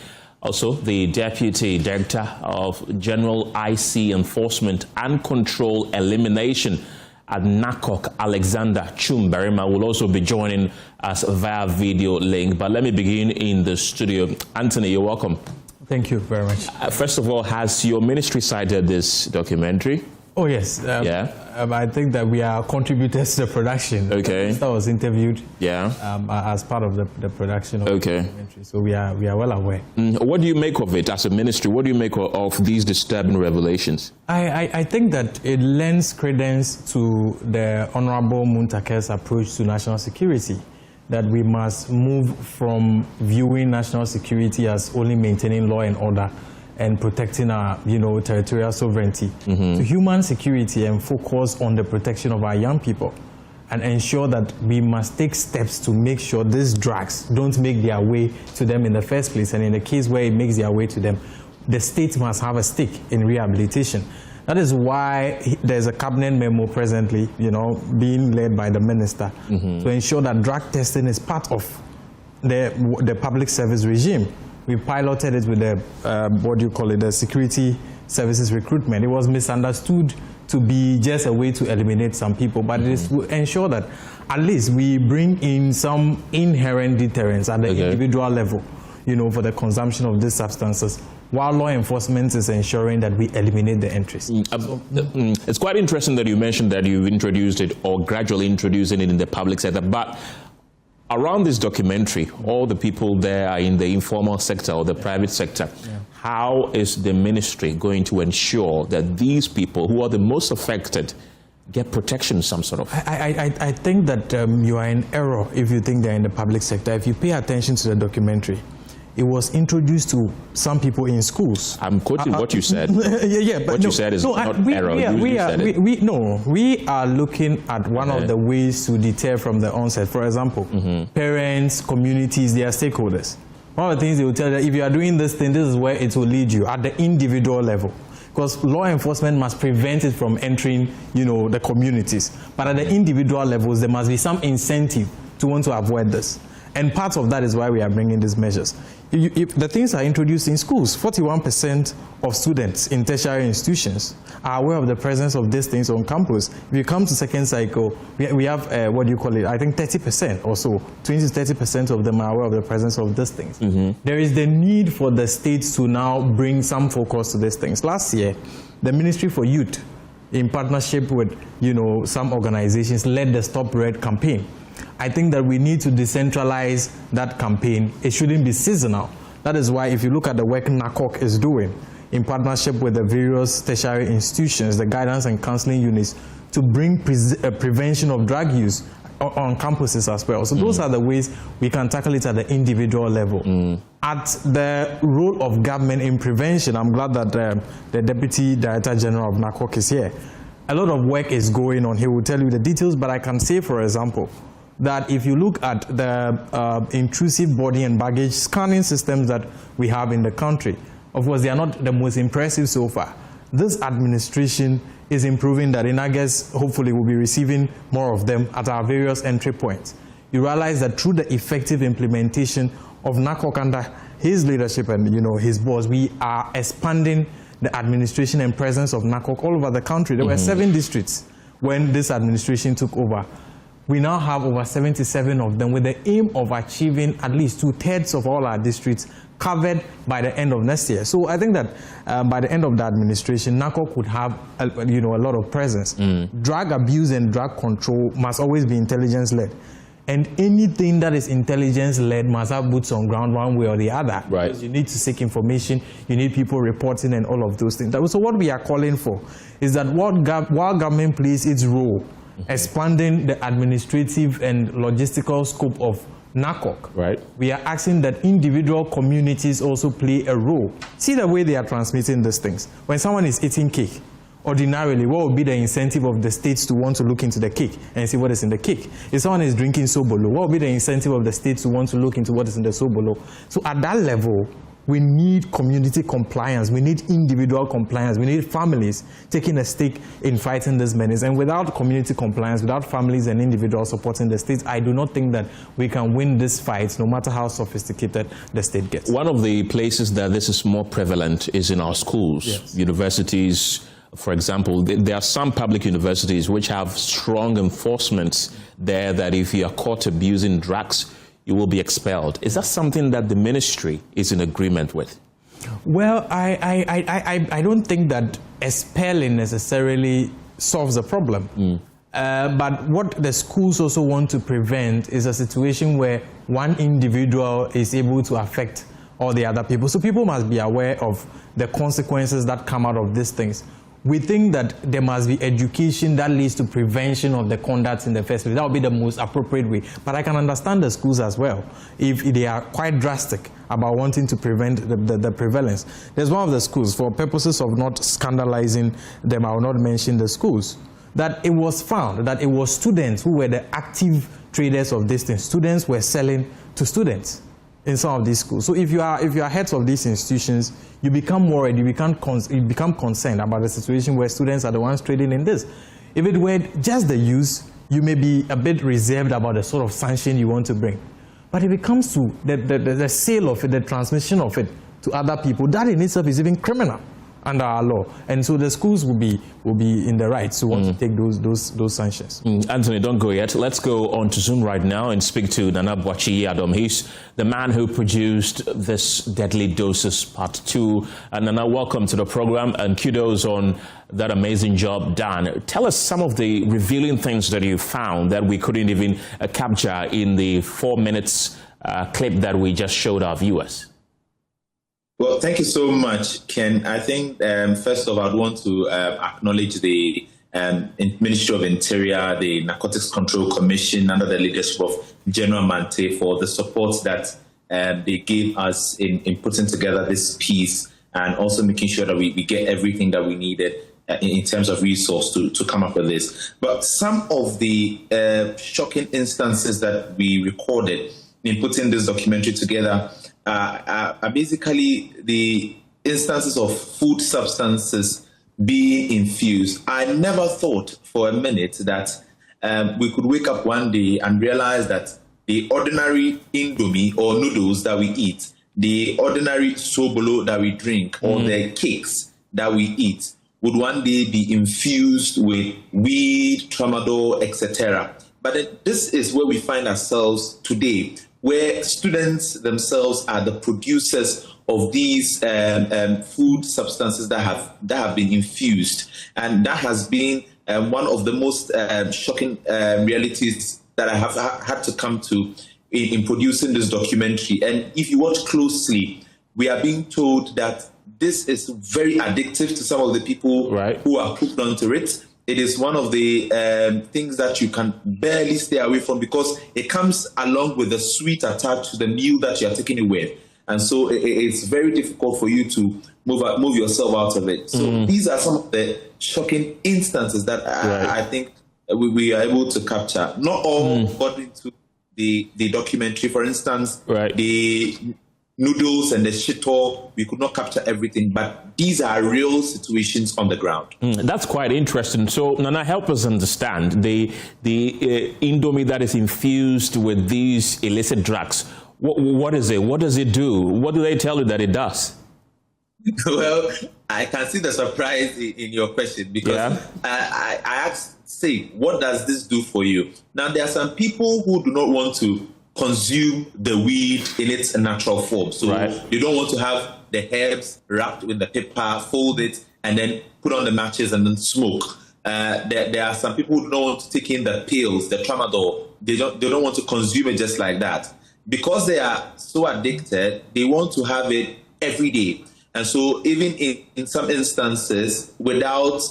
Also, the Deputy Director of General IC Enforcement and Control Elimination at NACOC, Alexander Chumberima, will also be joining us via video link. But let me begin in the studio. Anthony, you're welcome. Thank you very much. First of all, has your ministry cited this documentary? Oh, yes. I think that we are contributors to the production. Okay. The minister was interviewed as part of the production of the documentary. So we are well aware. What do you make of it as a ministry? What do you make of these disturbing revelations? I think that it lends credence to the Honorable Muntake's approach to national security, that we must move from viewing national security as only maintaining law and order and protecting our, territorial sovereignty, to human security and focus on the protection of our young people, and ensure that we must take steps to make sure these drugs don't make their way to them in the first place. And in the case where it makes their way to them, the state must have a stake in rehabilitation. That is why there's a cabinet memo presently, being led by the minister to ensure that drug testing is part of the public service regime. We piloted it with the security services recruitment. It was misunderstood to be just a way to eliminate some people, but it is to ensure that at least we bring in some inherent deterrence at the individual level, for the consumption of these substances, while law enforcement is ensuring that we eliminate the entries. It's quite interesting that you mentioned that you introduced it or gradually introducing it in the public sector, but around this documentary, all the people there are in the informal sector or the private sector. How is the ministry going to ensure that these people who are the most affected get protection of some sort of? I think that you are in error if you think they're in the public sector. If you pay attention to the documentary, it was introduced to some people in schools. I'm quoting what you said. But what you said is not error. We are looking at one of the ways to deter from the onset. For example, parents, communities, they are stakeholders. One of the things they will tell you that if you are doing this thing, this is where it will lead you at the individual level. Because law enforcement must prevent it from entering, the communities. But at the individual levels, there must be some incentive to want to avoid this. And part of that is why we are bringing these measures. If the things are introduced in schools, 41% of students in tertiary institutions are aware of the presence of these things on campus. If you come to second cycle, we have, I think 30% or so, 20 to 30% of them are aware of the presence of these things. There is the need for the states to now bring some focus to these things. Last year, the Ministry for Youth, in partnership with, some organizations, led the Stop Red campaign. I think that we need to decentralize that campaign. It shouldn't be seasonal. That is why if you look at the work NACOC is doing in partnership with the various tertiary institutions, the guidance and counseling units, to bring prevention of drug use on campuses as well. So those are the ways we can tackle it at the individual level. At the role of government in prevention, I'm glad that the Deputy Director General of NACOC is here. A lot of work is going on. He will tell you the details, but I can say, for example, that if you look at the intrusive body and baggage scanning systems that we have in the country, of course, they are not the most impressive so far. This administration is improving that, and I guess hopefully we'll be receiving more of them at our various entry points. You realize that through the effective implementation of NACOC under his leadership and his boss, we are expanding the administration and presence of NACOC all over the country. There were 7 districts when this administration took over. We now have over 77 of them with the aim of achieving at least 2/3 of all our districts covered by the end of next year. So I think that by the end of the administration, NACOC would have a lot of presence. Drug abuse and drug control must always be intelligence-led. And anything that is intelligence-led must have boots on ground one way or the other. Right. Because you need to seek information, you need people reporting and all of those things. So what we are calling for is that while government plays its role, expanding the administrative and logistical scope of NACOC, we are asking that individual communities also play a role. See the way they are transmitting these things. When someone is eating cake, ordinarily, what would be the incentive of the states to want to look into the cake and see what is in the cake? If someone is drinking Sobolo, what would be the incentive of the states to want to look into what is in the Sobolo? So at that level, we need community compliance, we need individual compliance, we need families taking a stake in fighting this menace. And without community compliance, without families and individuals supporting the states, I do not think that we can win this fight, no matter how sophisticated the state gets. One of the places that this is more prevalent is in our schools, universities. For example, there are some public universities which have strong enforcements there that if you are caught abusing drugs, you will be expelled. Is that something that the ministry is in agreement with? Well, I don't think that expelling necessarily solves the problem. But what the schools also want to prevent is a situation where one individual is able to affect all the other people. So people must be aware of the consequences that come out of these things. we think that there must be education that leads to prevention of the conduct in the first place. That would be the most appropriate way. But I can understand the schools as well, if they are quite drastic about wanting to prevent the prevalence. There's one of the schools, for purposes of not scandalizing them, I will not mention the schools, that it was found that it was students who were the active traders of this thing. Students were selling to students in some of these schools. So if you are heads of these institutions, you become worried, you become concerned about the situation where students are the ones trading in this. If it were just the use, you may be a bit reserved about the sort of sanction you want to bring. But if it comes to the sale of it, the transmission of it to other people, that in itself is even criminal under our law. And so the schools will be in the right to want to take those sanctions. Anthony, don't go yet. Let's go on to Zoom right now and speak to Nana Akufo-Addo. He's the man who produced this Deadly Doses Part 2. And Nana, welcome to the program and kudos on that amazing job done. Tell us some of the revealing things that you found that we couldn't even capture in the 4 minutes clip that we just showed our viewers. Well, thank you so much, Ken. I think, first of all, I'd want to acknowledge the Ministry of Interior, the Narcotics Control Commission, under the leadership of General Mante, for the support that they gave us in putting together this piece, and also making sure that we get everything that we needed in terms of resource to come up with this. But some of the shocking instances that we recorded in putting this documentary together are basically the instances of food substances being infused. I never thought for a minute that we could wake up one day and realize that the ordinary indomie or noodles that we eat, the ordinary sobolo that we drink, or the cakes that we eat would one day be infused with weed, tramadol, etc. But this is where we find ourselves today, where students themselves are the producers of these food substances that have been infused. And that has been one of the most shocking realities that I have had to come to in producing this documentary. And if you watch closely, we are being told that this is very addictive to some of the people who are hooked onto it. It is one of the things that you can barely stay away from, because it comes along with the sweet attached to the meal that you are taking it with. And so it's very difficult for you to move yourself out of it. So these are some of the shocking instances that I think we are able to capture. Not all got into the documentary. For instance, the noodles and the shito, we could not capture everything, but these are real situations on the ground. That's quite interesting. So, Nana, help us understand the indomie that is infused with these illicit drugs. What is it? What does it do? What do they tell you that it does? Well, I can see the surprise in your question, because I asked, say, what does this do for you? Now, there are some people who do not want to consume the weed in its natural form. So you don't want to have the herbs wrapped with the paper, fold it, and then put on the matches and then smoke. There are some people who don't want to take in the pills, the tramadol. They don't want to consume it just like that. Because they are so addicted, they want to have it every day. And so even in some instances, without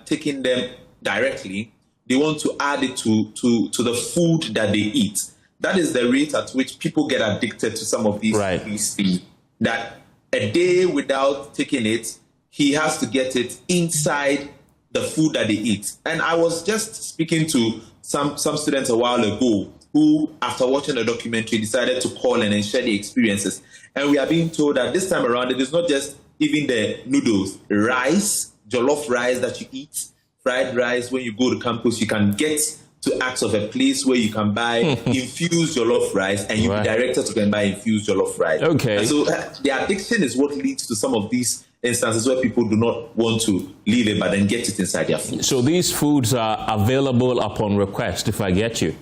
taking them directly, they want to add it to the food that they eat. That is the rate at which people get addicted to some of these things. That a day without taking it, he has to get it inside the food that they eat. And I was just speaking to some students a while ago who, after watching the documentary, decided to call and share their experiences. And we are being told that this time around, it is not just even the noodles, rice, jollof rice that you eat, fried rice. When you go to campus, you can get to acts of a place where you can buy infused jollof rice, and you'll be directed to go and buy infused jollof rice. And so the addiction is what leads to some of these instances where people do not want to leave it, but then get it inside their food. So these foods are available upon request, if I get you.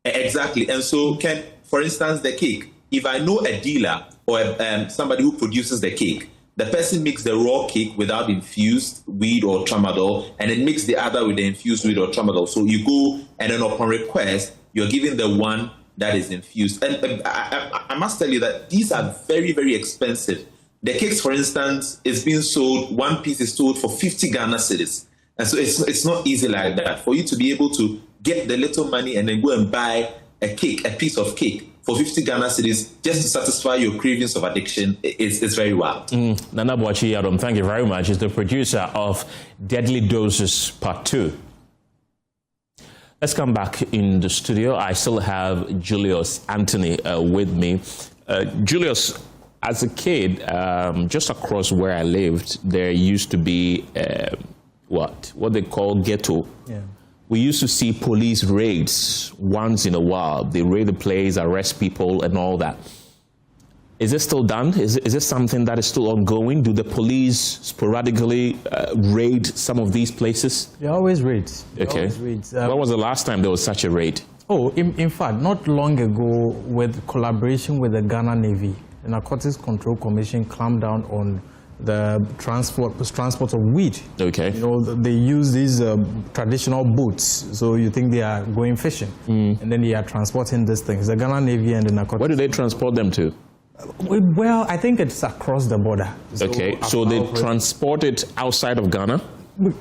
Exactly. And so, Ken, for instance, the cake, if I know a dealer or somebody who produces the cake, the person makes the raw cake without infused weed or tramadol, and then mix the other with the infused weed or tramadol. So you go, and then upon request, you're given the one that is infused. And I must tell you that these are very, very expensive. The cakes, for instance, is being sold, one piece is sold for 50 Ghana cedis. And so it's not easy like that. For you to be able to get the little money and then go and buy a piece of cake for 50 Ghana cedis just to satisfy your cravings of addiction, it's very wild. Nana Boachi-Adom, thank you very much. He's the producer of Deadly Doses Part 2. Let's come back in the studio. I still have Julius Anthony with me. Julius, as a kid, just across where I lived, there used to be what they call ghetto. Yeah. We used to see police raids once in a while. They raid the place, arrest people and all that. Is it still done? Is it something that is still ongoing? Do the police sporadically raid some of these places? They always raid. Okay. When was the last time there was such a raid? Oh, in fact, not long ago, with collaboration with the Ghana Navy, the Narcotics Control Commission clamped down on the transport of weed. Okay. You know, they use these traditional boats, so you think they are going fishing, and then they are transporting these things. The Ghana Navy and the Narcotics. Where do they transport them to? Well, I think it's across the border. So they transport it outside of Ghana?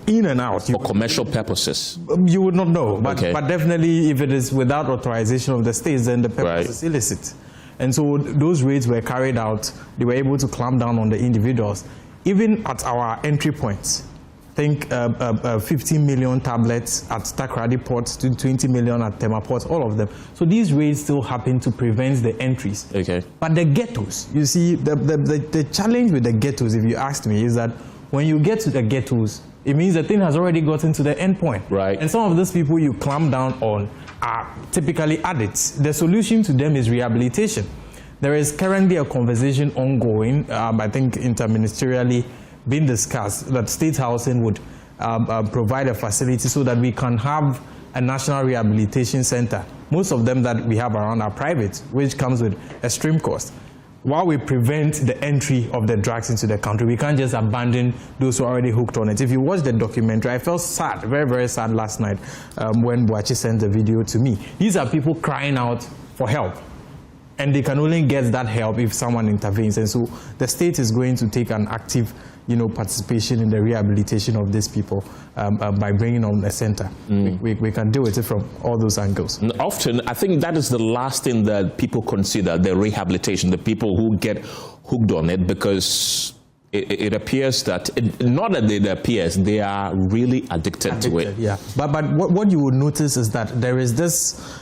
In and out. For commercial purposes? You would not know, but definitely if it is without authorization of the states, then the purpose is illicit. And so those raids were carried out. They were able to clamp down on the individuals. Even at our entry points, think 15 million tablets at Takoradi Port, 20 million at Tema Port, all of them. So these raids still happen to prevent the entries. Okay. But the ghettos, you see, the challenge with the ghettos, if you asked me, is that when you get to the ghettos, it means the thing has already gotten to the end point. Right. And some of those people you clamp down on are typically addicts. The solution to them is rehabilitation. There is currently a conversation ongoing, I think interministerially, being discussed that state housing would provide a facility so that we can have a national rehabilitation center. Most of them that we have around are private, which comes with extreme cost. While we prevent the entry of the drugs into the country, we can't just abandon those who are already hooked on it. If you watch the documentary, I felt sad, very, very sad last night when Boachi sent the video to me. These are people crying out for help. And they can only get that help if someone intervenes. And so the state is going to take an active participation in the rehabilitation of these people by bringing on a center. We can deal with it from all those angles. And often, I think that is the last thing that people consider, the rehabilitation, the people who get hooked on it, because it appears that, not that it appears, they are really addicted to it. Yeah, but what you will notice is that there is this,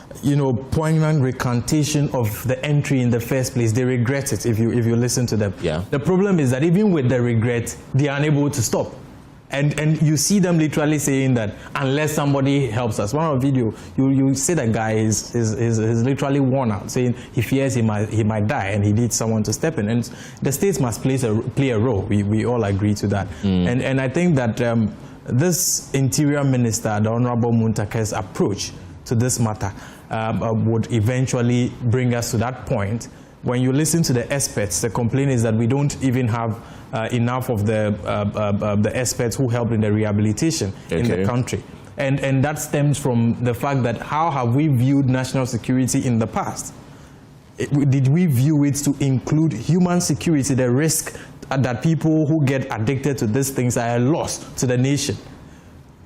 poignant recantation of the entry in the first place. They regret it if you listen to them. Yeah. The problem is that even with the regret, they are unable to stop. And you see them literally saying that unless somebody helps us. One of the video, you see that guy is literally worn out, saying he fears he might die and he needs someone to step in. And the states must play a role. We all agree to that. And I think that this Interior Minister, the Honorable Muntake's approach to this matter would eventually bring us to that point. When you listen to the experts, the complaint is that we don't even have enough of the experts who help in the rehabilitation in the country. And that stems from the fact that how have we viewed national security in the past? Did we view it to include human security, the risk that people who get addicted to these things are a loss to the nation?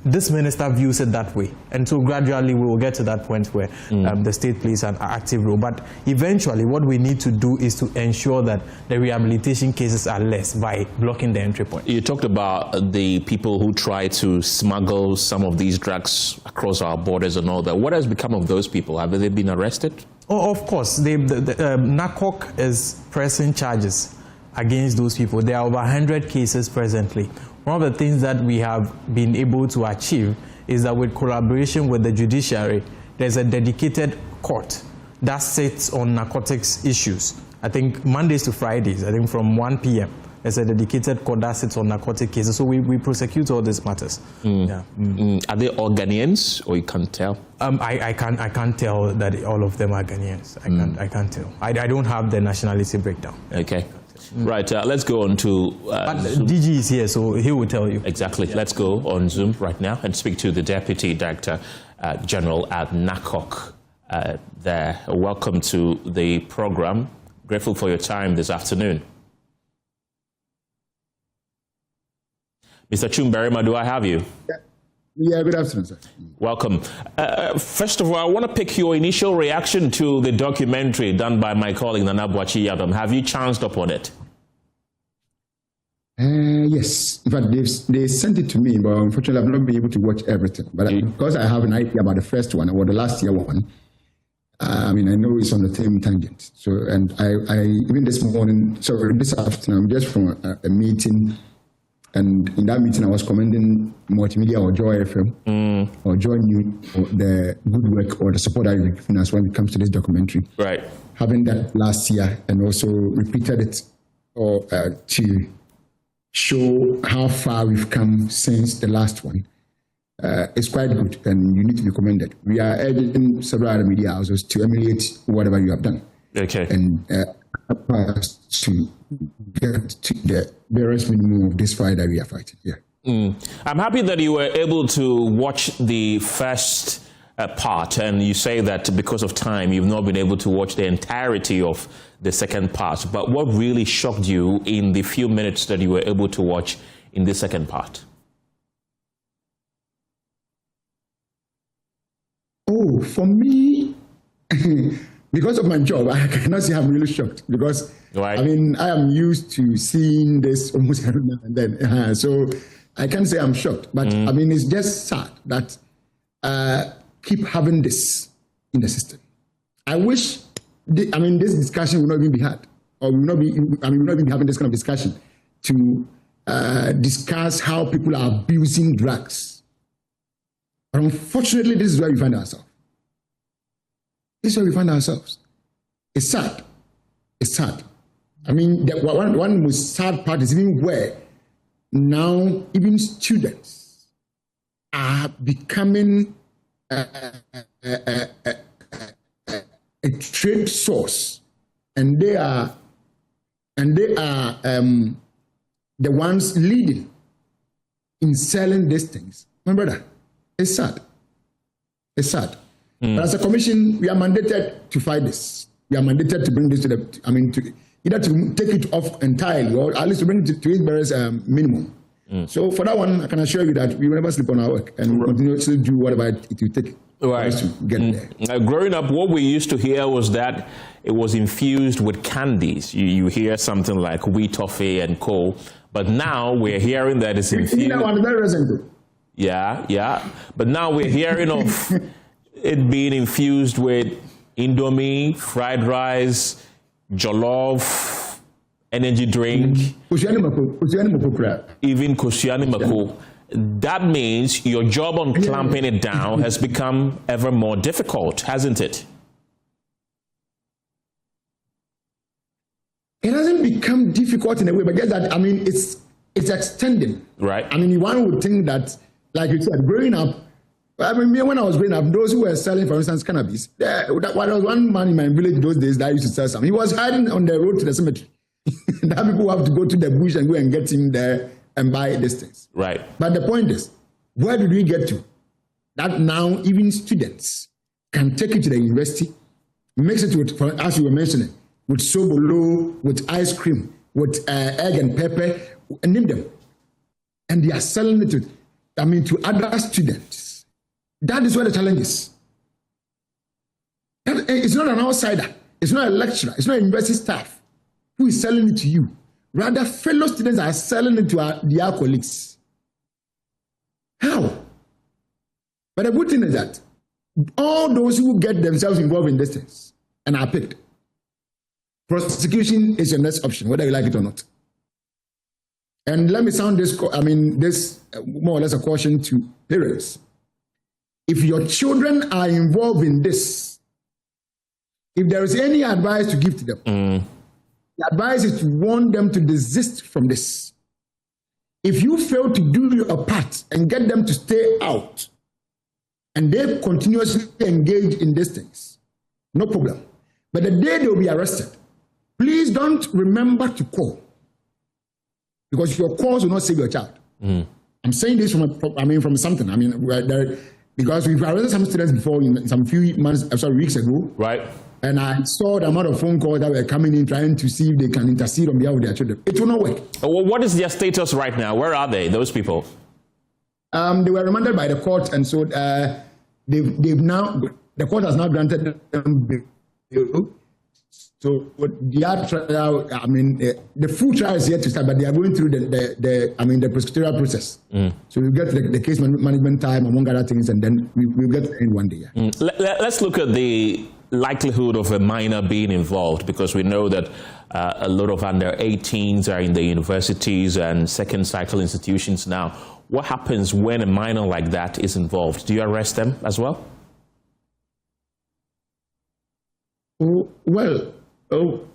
This minister views it that way. And so gradually we will get to that point where the state plays an active role. But eventually what we need to do is to ensure that the rehabilitation cases are less by blocking the entry point. You talked about the people who try to smuggle some of these drugs across our borders and all that. What has become of those people? Have they been arrested? Oh, of course. NACOC is pressing charges against those people. There are over 100 cases presently. One of the things that we have been able to achieve is that with collaboration with the judiciary, there's a dedicated court that sits on narcotics issues. I think Mondays to Fridays, I think from 1 p.m. There's a dedicated court that sits on narcotic cases. So we prosecute all these matters. Yeah. Are they all Ghanaians, or you can't tell? I can't tell that all of them are Ghanaians. I can't tell. I don't have the nationality breakdown. Okay. Right, let's go on to... but DG is here, so he will tell you. Exactly. Yeah. Let's go on Zoom right now and speak to the Deputy Director General at NACOC there. Welcome to the program. Grateful for your time this afternoon. Mr. Chumberima, do I have you? Yeah, good afternoon, sir. Welcome. First of all, I want to pick your initial reaction to the documentary done by my colleague Nana Boachi-Yadom. Have you chanced upon it? Yes. In fact, they sent it to me, but unfortunately, I've not been able to watch everything. But because I have an idea about the first one or the last year one, I know it's on the same tangent. So, and I even this afternoon, I'm just from a meeting. And in that meeting, I was commending Multimedia or Joy FM or Joy News for the good work or the support that you've given us when it comes to this documentary. Right. Having that last year and also repeated it to show how far we've come since the last one. It's quite good and you need to be commended. We are urging several other media houses to emulate whatever you have done. Okay. And to get to the barest minimum of this fight that we are fighting. Yeah. I'm happy that you were able to watch the first part, and you say that because of time you've not been able to watch the entirety of the second part. But what really shocked you in the few minutes that you were able to watch in the second part? Oh, for me, because of my job, I cannot say I'm really shocked because, right. I am used to seeing this almost every now and then. So I can't say I'm shocked, but it's just sad that keep having this in the system. I wish, this discussion would not even be had, or we will not even be having this kind of discussion to discuss how people are abusing drugs. But unfortunately, this is where we find ourselves. This is where we find ourselves. It's sad. It's sad. One most sad part is even where now even students are becoming a trade source, and they are the ones leading in selling these things. My brother, it's sad. It's sad. But as a commission, we are mandated to fight this. We are mandated to bring this to either to take it off entirely or at least to bring it to its barest minimum. So for that one, I can assure you that we will never sleep on our work and we continue to do whatever it will take for us to get there. Growing up, what we used to hear was that it was infused with candies. You hear something like wheat toffee and co. But now we're hearing that it's infused. Yeah. But now we're hearing of it being infused with Indomie, fried rice, jollof, energy drink, even Kosiani Mako. That means your job on clamping it down has become ever more difficult, hasn't it? It hasn't become difficult in a way, but just that, it's extending. Right. One would think that, like you said, growing up, when I was growing up, those who were selling, for instance, cannabis, there was one man in my village those days that used to sell some. He was hiding on the road to the cemetery. That people have to go to the bush and go and get him there and buy these things. Right. But the point is, where did we get to? That now even students can take it to the university, mix it with, as you were mentioning, with sobolo, with ice cream, with egg and pepper, and name them. And they are selling it to other students. That is where the challenge is. It's not an outsider. It's not a lecturer. It's not a university staff who is selling it to you. Rather, fellow students are selling it to their colleagues. How? But the good thing is that all those who get themselves involved in these things and are picked, prosecution is your next option, whether you like it or not. And let me sound this more or less a caution to parents. If your children are involved in this, if there is any advice to give to them, the advice is to warn them to desist from this. If you fail to do your part and get them to stay out, and they continuously engage in these things, no problem. But the day they will be arrested, please don't remember to call, because your calls will not save your child. I'm saying this from something. Because we've arrested some students before, in some few weeks ago. Right. And I saw the amount of phone calls that were coming in trying to see if they can intercede on behalf of their children. It will not work. What is their status right now? Where are they, those people? They were remanded by the court, and so they've now, the court has now granted them bail. So the trial, the full trial is yet to start, but they are going through the prosecutorial process. So we'll get the case management time, among other things, and then we'll get in one day. Yeah. Let's look at the likelihood of a minor being involved, because we know that a lot of under 18s are in the universities and second cycle institutions now. What happens when a minor like that is involved? Do you arrest them as well?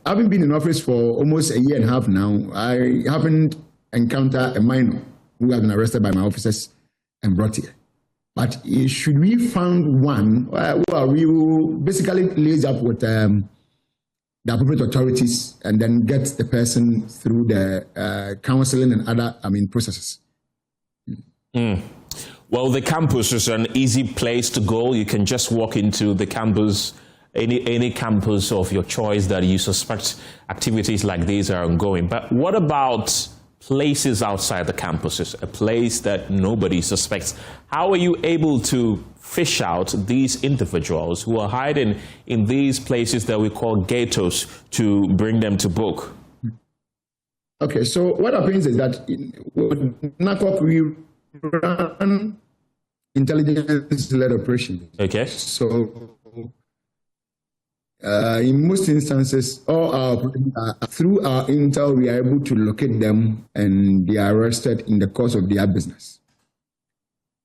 Having been in office for almost a year and a half now, I haven't encountered a minor who has been arrested by my officers and brought here. But should we find one, we will basically liaise up with the appropriate authorities and then get the person through the counseling and other processes. Well, the campus is an easy place to go. You can just walk into the campus, any campus of your choice that you suspect activities like these are ongoing. But what about places outside the campuses, a place that nobody suspects? How are you able to fish out these individuals who are hiding in these places that we call ghettos to bring them to book? Okay, so what happens is that with NACOC, we run intelligence-led operations. Okay. So in most instances, through our intel, we are able to locate them and they are arrested in the course of their business.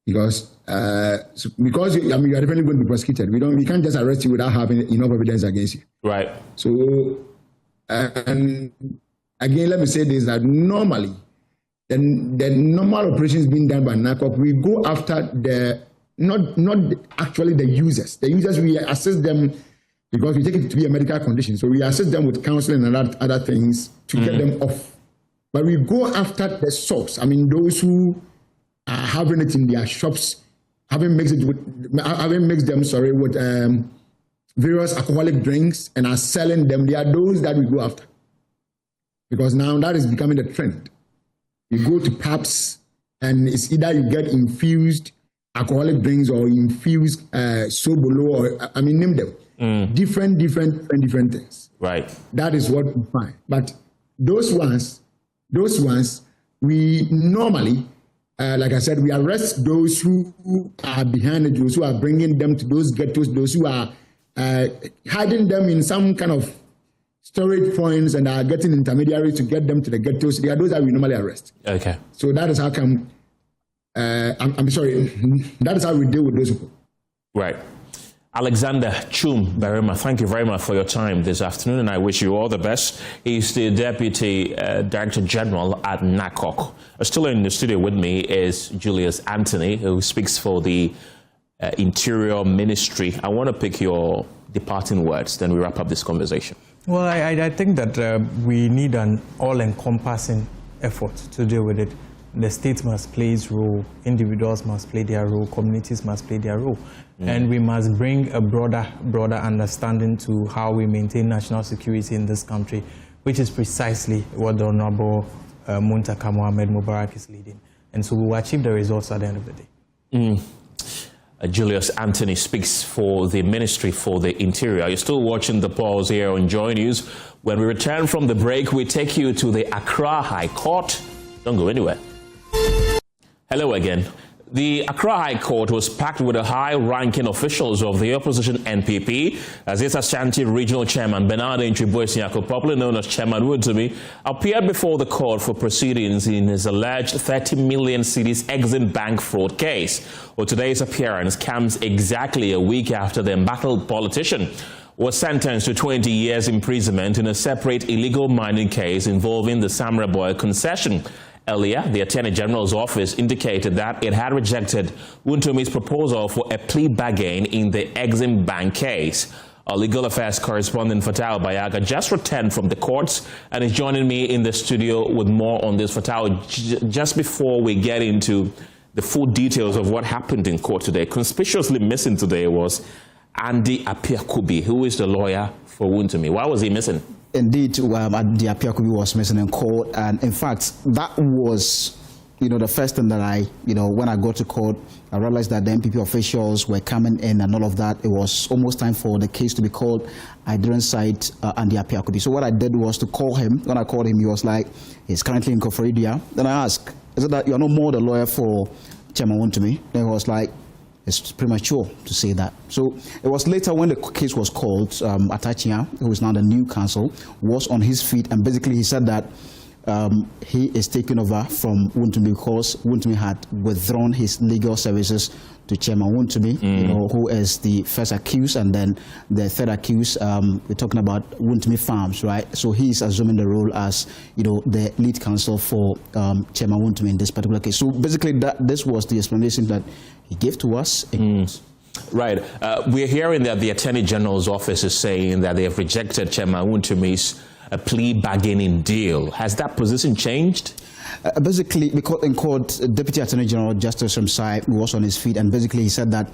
Because you are definitely going to be prosecuted. We can't just arrest you without having enough evidence against you. Right. So, and again, let me say this: that normally, the normal operations being done by NACOC, we go after not actually the users. The users, we assess them because we take it to be a medical condition. So we assist them with counseling and other things to get them off. But we go after the source. Those who are having it in their shops, having mixed them with various alcoholic drinks and are selling them. They are those that we go after. Because now that is becoming the trend. You go to pubs and it's either you get infused alcoholic drinks or infused sobolo or name them. Different things. Right. That is what we find. But those ones, we normally, like I said, we arrest those who are behind it, those who are bringing them to those ghettos, those who are hiding them in some kind of storage points and are getting intermediaries to get them to the ghettos. They are those that we normally arrest. Okay. So that is how come. That is how we deal with those people. Right. Alexander Chum Berima, thank you very much for your time this afternoon, and I wish you all the best. He's the Deputy Director General at NACOC. Still in the studio with me is Julius Anthony, who speaks for the Interior Ministry. I want to pick your departing words, then we wrap up this conversation. Well, I think that we need an all-encompassing effort to deal with it. The state must play its role, individuals must play their role, communities must play their role. And we must bring a broader understanding to how we maintain national security in this country, which is precisely what the Honorable Muntaka Mohamed Mubarak is leading. And so we will achieve the results at the end of the day. Julius Anthony speaks for the Ministry for the Interior. You're still watching The Pulse here on Joy News. When we return from the break, we take you to the Accra High Court. Don't go anywhere. Hello again. The Accra High Court was packed with the high-ranking officials of the opposition NPP as its Ashanti Regional Chairman Bernard Ntriboisiako, popularly known as Chairman Wontumi, appeared before the court for proceedings in his alleged 30 million cedis Exim Bank fraud case. Well, today's appearance comes exactly a week after the embattled politician was sentenced to 20 years imprisonment in a separate illegal mining case involving the Samra Boy concession. Earlier, the Attorney General's office indicated that it had rejected Wuntumi's proposal for a plea bargain in the Exim Bank case. Our legal affairs correspondent Fatal Bayaga just returned from the courts and is joining me in the studio with more on this. Fatal, just before we get into the full details of what happened in court today, conspicuously missing today was Andy Apiakubi, who is the lawyer for Wontumi. Why was he missing? Indeed, Andy Apiakubi was missing in court, and in fact, that was, the first thing that I, when I got to court, I realized that the MPP officials were coming in and all of that. It was almost time for the case to be called. I didn't cite Andy Apiakubi. So what I did was to call him. When I called him, he was like, he's currently in Akufo-Addo. Then I asked, is it that you're no more the lawyer for Chairman Wontumi? Then he was like, it's premature to say that. So it was later when the case was called, Atachia, who is now the new counsel, was on his feet, and basically he said that he is taking over from Wontumi because Wontumi had withdrawn his legal services to Chairman Wontumi, who is the first accused, and then the third accused. We're talking about Wontumi Farms, right? So he's assuming the role as the lead counsel for Chairman Wontumi in this particular case. So basically, this was the explanation that he gave to us. Right. We're hearing that the Attorney General's office is saying that they have rejected Chairman Wontumi's plea bargaining deal. Has that position changed? Basically, because in court, Deputy Attorney General Justice Ramsai was on his feet, and basically he said that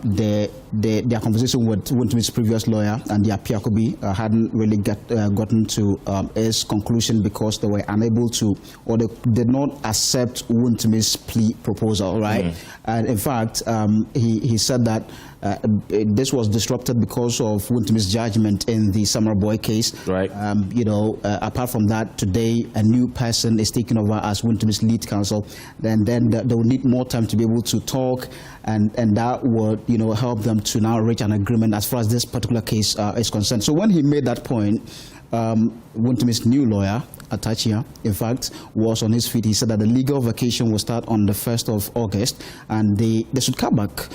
their conversation with Wontumi's previous lawyer and the Apiakubi hadn't really gotten to his conclusion because they were unable to, or they did not accept Wontumi's plea proposal, right? And in fact, he said that this was disrupted because of Wontumi's judgment in the Summer Boy case. Right. Apart from that, today a new person is taking over as Wontumi's lead counsel. Then they will need more time to be able to talk, and that would help them to now reach an agreement as far as this particular case is concerned. So when he made that point, Wontumi's new lawyer, Atachia, in fact, was on his feet. He said that the legal vacation will start on the 1st of August, and they should come back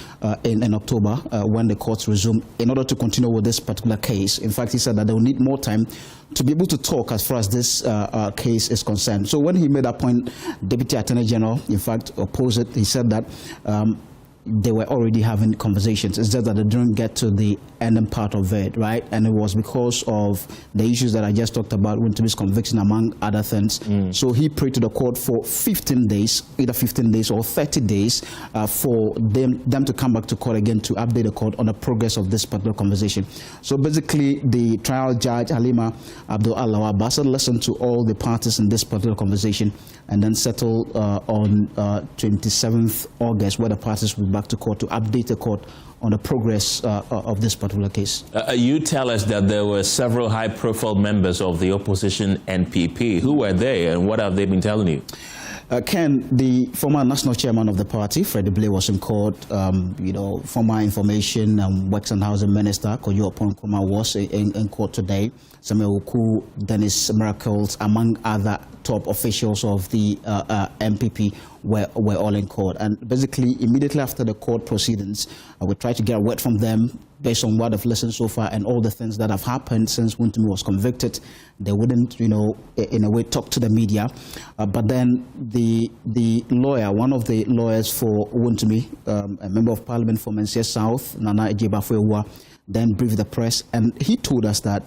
in October when the courts resume in order to continue with this particular case. In fact, he said that they will need more time to be able to talk as far as this case is concerned. So when he made that point, Deputy Attorney General, in fact, opposed it. He said that they were already having conversations. It's just that they didn't get to the ending part of it, right? And it was because of the issues that I just talked about, Wontumi's conviction, among other things. So he prayed to the court for 15 days, either 15 days or 30 days, for them to come back to court again to update the court on the progress of this particular conversation. So basically, the trial judge, Halima Abdul-Allah Bassel, listened to all the parties in this particular conversation and then settled on 27th August, where the parties will be back to court to update the court on the progress of this particular case. You tell us that there were several high-profile members of the opposition NPP. Who were they, and what have they been telling you? Ken, the former national chairman of the party, Freddie Blay, was in court. Former information and works and housing minister, Kojo Oponkroma, was in court today. Samuel Oku, Dennis Miracles, among other top officials of the MPP were all in court. And basically, immediately after the court proceedings, we tried to get a word from them based on what they've listened so far and all the things that have happened since Wontumi was convicted. They wouldn't, in a way, talk to the media. But then the lawyer, one of the lawyers for Wontumi, a member of parliament from NCS South, Nana Ejebafewa, then briefed the press, and he told us that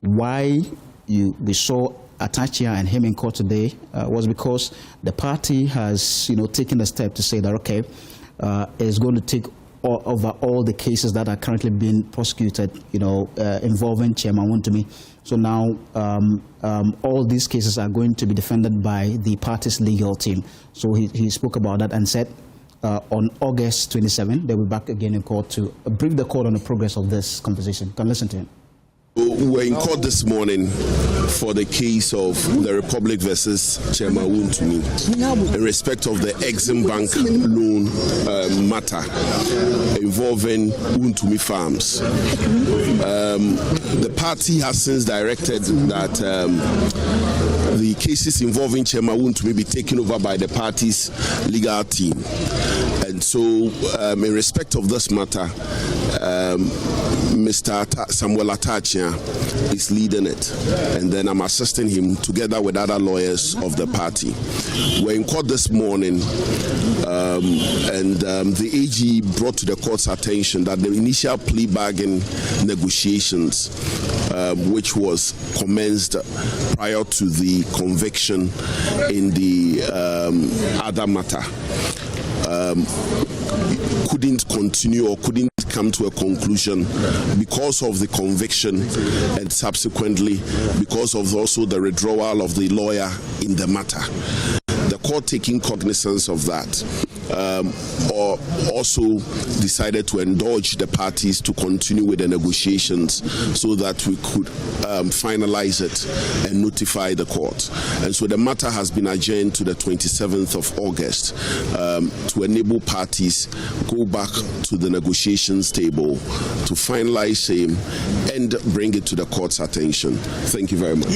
why we saw Atachia and him in court today was because the party has, taken the step to say that, okay, it's going to take over all the cases that are currently being prosecuted, involving Chairman Wontumi. So now all these cases are going to be defended by the party's legal team. So he spoke about that and said on August 27, they'll be back again in court to brief the court on the progress of this conversation. You can listen to him. We were in court this morning for the case of the Republic versus Chairman Wontumi in respect of the Exim Bank loan matter involving Wontumi Farms. The party has since directed that the cases involving Chairman Wontumi be taken over by the party's legal team. And so, in respect of this matter, Mr. Samuel Atachia is leading it, and then I'm assisting him together with other lawyers of the party. We're in court this morning, and the AG brought to the court's attention that the initial plea bargain negotiations, which was commenced prior to the conviction in the other matter, couldn't continue or couldn't come to a conclusion because of the conviction and subsequently because of also the withdrawal of the lawyer in the matter. The court, taking cognizance of that, also decided to indulge the parties to continue with the negotiations so that we could finalize it and notify the court. And so the matter has been adjourned to the 27th of August to enable parties go back to the negotiations table to finalize same and bring it to the court's attention. Thank you very much.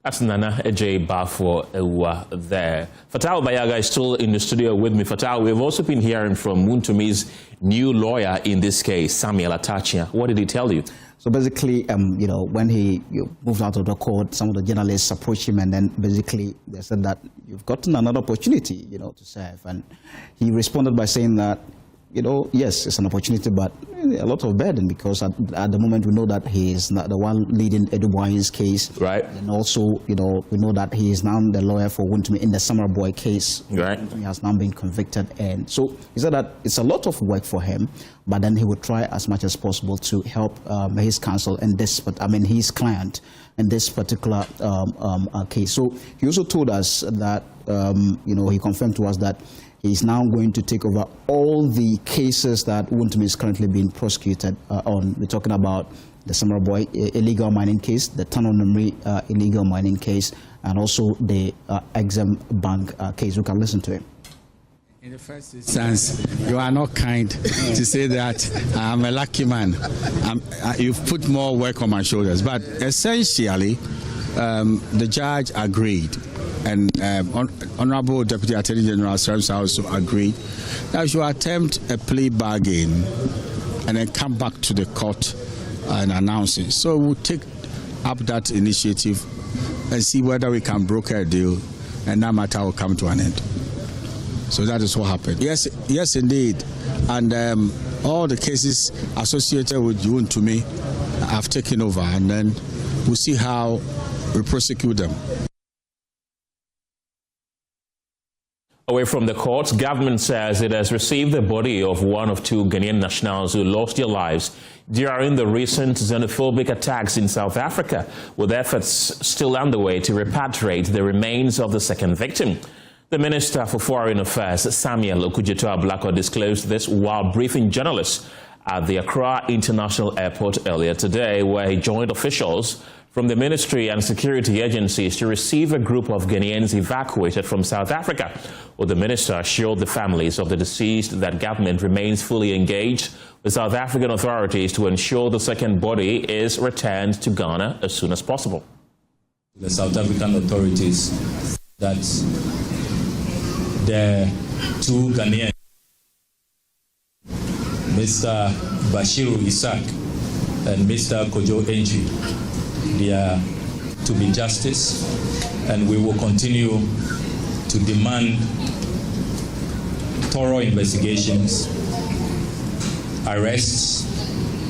That's Nana Ejay Bafo Ewa there. Fatal Bayaga is still in the studio with me. Fatal, we've also been hearing from Wuntumi's new lawyer in this case, Samuel Atachia. What did he tell you? So basically, when he moved out of the court, some of the journalists approached him, and then basically they said that you've gotten another opportunity, to serve. And he responded by saying that, yes, it's an opportunity, but a lot of burden because at the moment we know that he is not the one leading Edu Boy's case. Right. And also, we know that he is now the lawyer for Wuntumi in the Summer Boy case. Right. He has now been convicted. And so he said that it's a lot of work for him, but then he would try as much as possible to help his counsel and his client in this particular case. So he also told us that, he confirmed to us that he's now going to take over all the cases that Wuntumi is currently being prosecuted on. We're talking about the Summer Boy illegal mining case, the Tano Numri illegal mining case, and also the Exim Bank case. We can listen to him. In the first instance, you are not kind to say that I'm a lucky man. You've put more work on my shoulders. But essentially, the judge agreed. And Honorable Deputy Attorney General Sremsa also agreed that you attempt a plea bargain and then come back to the court and announce it. So we'll take up that initiative and see whether we can broker a deal, and that matter will come to an end. So that is what happened. Yes, indeed. And all the cases associated with Wuntumi have taken over, and then we'll see how we prosecute them. Away from the courts, government says it has received the body of one of two Ghanaian nationals who lost their lives during the recent xenophobic attacks in South Africa, with efforts still underway to repatriate the remains of the second victim. The Minister for Foreign Affairs, Samuel Okudzeto-Ablakwa, disclosed this while briefing journalists at the Accra International Airport earlier today, where he joined officials from the ministry and security agencies to receive a group of Ghanaians evacuated from South Africa. Well, the minister assured the families of the deceased that government remains fully engaged with South African authorities to ensure the second body is returned to Ghana as soon as possible. The South African authorities that the two Ghanaians, Mr. Bashiru Isaac and Mr. Kojo Enchi, they are to be justice, and we will continue to demand thorough investigations, arrests,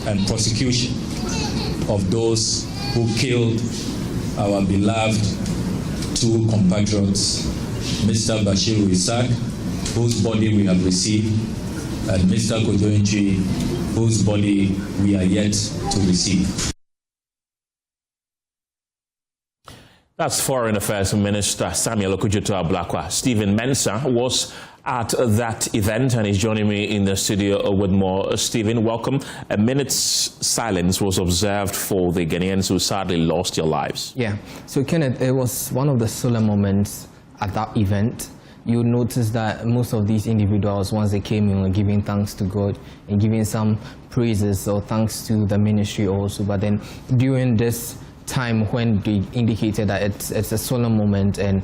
and prosecution of those who killed our beloved two compatriots, Mr. Bashiru Isaac, whose body we have received, and Mr. Kojo Enchi, whose body we are yet to receive. That's Foreign Affairs Minister Samuel Okudzeto-Ablakwa. Stephen Mensah was at that event and is joining me in the studio with more. Stephen, welcome. A minute's silence was observed for the Ghanaians who sadly lost their lives. Yeah, so Kenneth, it was one of the solemn moments at that event. You notice that most of these individuals, once they came in, were giving thanks to God and giving some praises or thanks to the ministry also. But then during this time when they indicated that it's a solemn moment and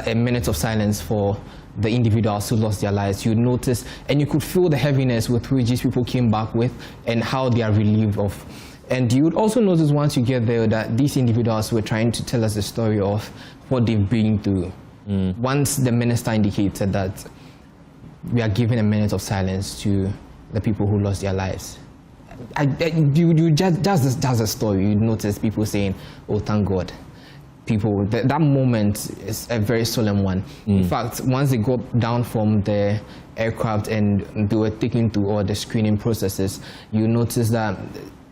a minute of silence for the individuals who lost their lives, you notice and you could feel the heaviness with which these people came back with and how they are relieved of. And you would also notice once you get there that these individuals were trying to tell us the story of what they've been through. Once the minister indicated that we are giving a minute of silence to the people who lost their lives, that's the story. You notice people saying, "Oh, thank God." people. That moment is a very solemn one. In fact, once they got down from the aircraft and they were taken through all the screening processes, you notice that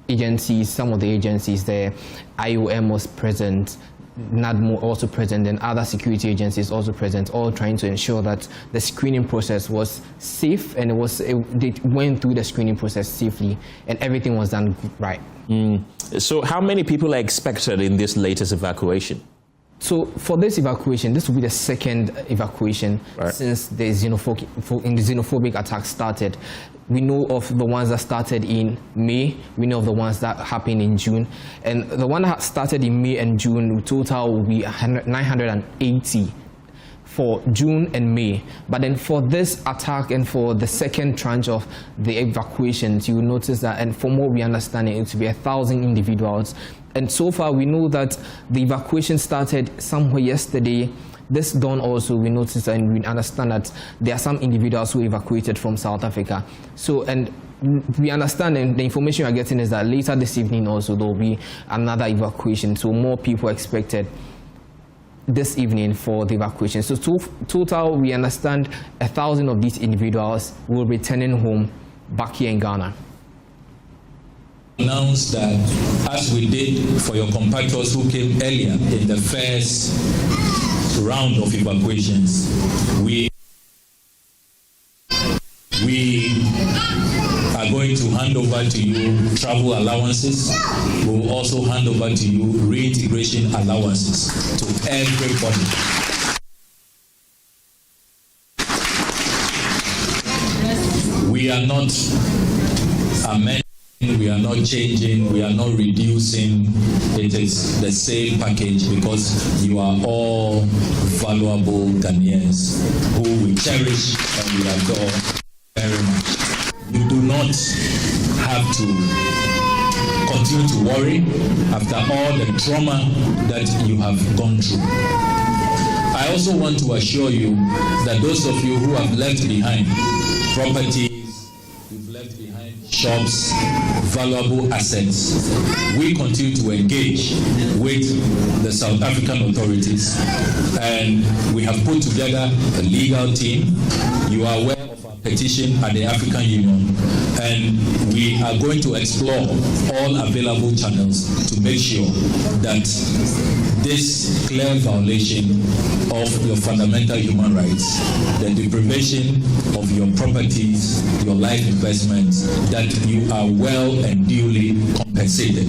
agencies, some of the agencies there, IOM was present, NADMO also present, and other security agencies also present, all trying to ensure that the screening process was safe, and they went through the screening process safely, and everything was done right. So how many people are expected in this latest evacuation? So for this evacuation, this will be the second evacuation since the xenophobic attack started. We know of the ones that started in May. We know of the ones that happened in June. And the one that started in May and June, total will be 980 for June and May. But then for this attack and for the second tranche of the evacuations, you will notice that, and from what we understand, it will be 1,000 individuals. And so far, we know that the evacuation started somewhere yesterday. This dawn also, we noticed and we understand that there are some individuals who evacuated from South Africa. So, and we understand, and the information we are getting is that later this evening also there will be another evacuation. So more people expected this evening for the evacuation. So total, we understand 1,000 of these individuals will be returning home back here in Ghana. Announce that, as we did for your compatriots who came earlier in the first round of evacuations, we are going to hand over to you travel allowances. We will also hand over to you reintegration allowances to everybody. We are not amending, we are not changing, we are not reducing. It is the same package because you are all valuable Ghanaians who we cherish and we adore very much. You do not have to continue to worry after all the trauma that you have gone through. I also want to assure you that those of you who have left behind properties, you've left behind shops, valuable assets, we continue to engage with the South African authorities, and we have put together a legal team. You are aware of our petition at the African Union, and we are going to explore all available channels to make sure that this clear violation of your fundamental human rights, the deprivation of your properties, your life investments, that you are well and duly compensated.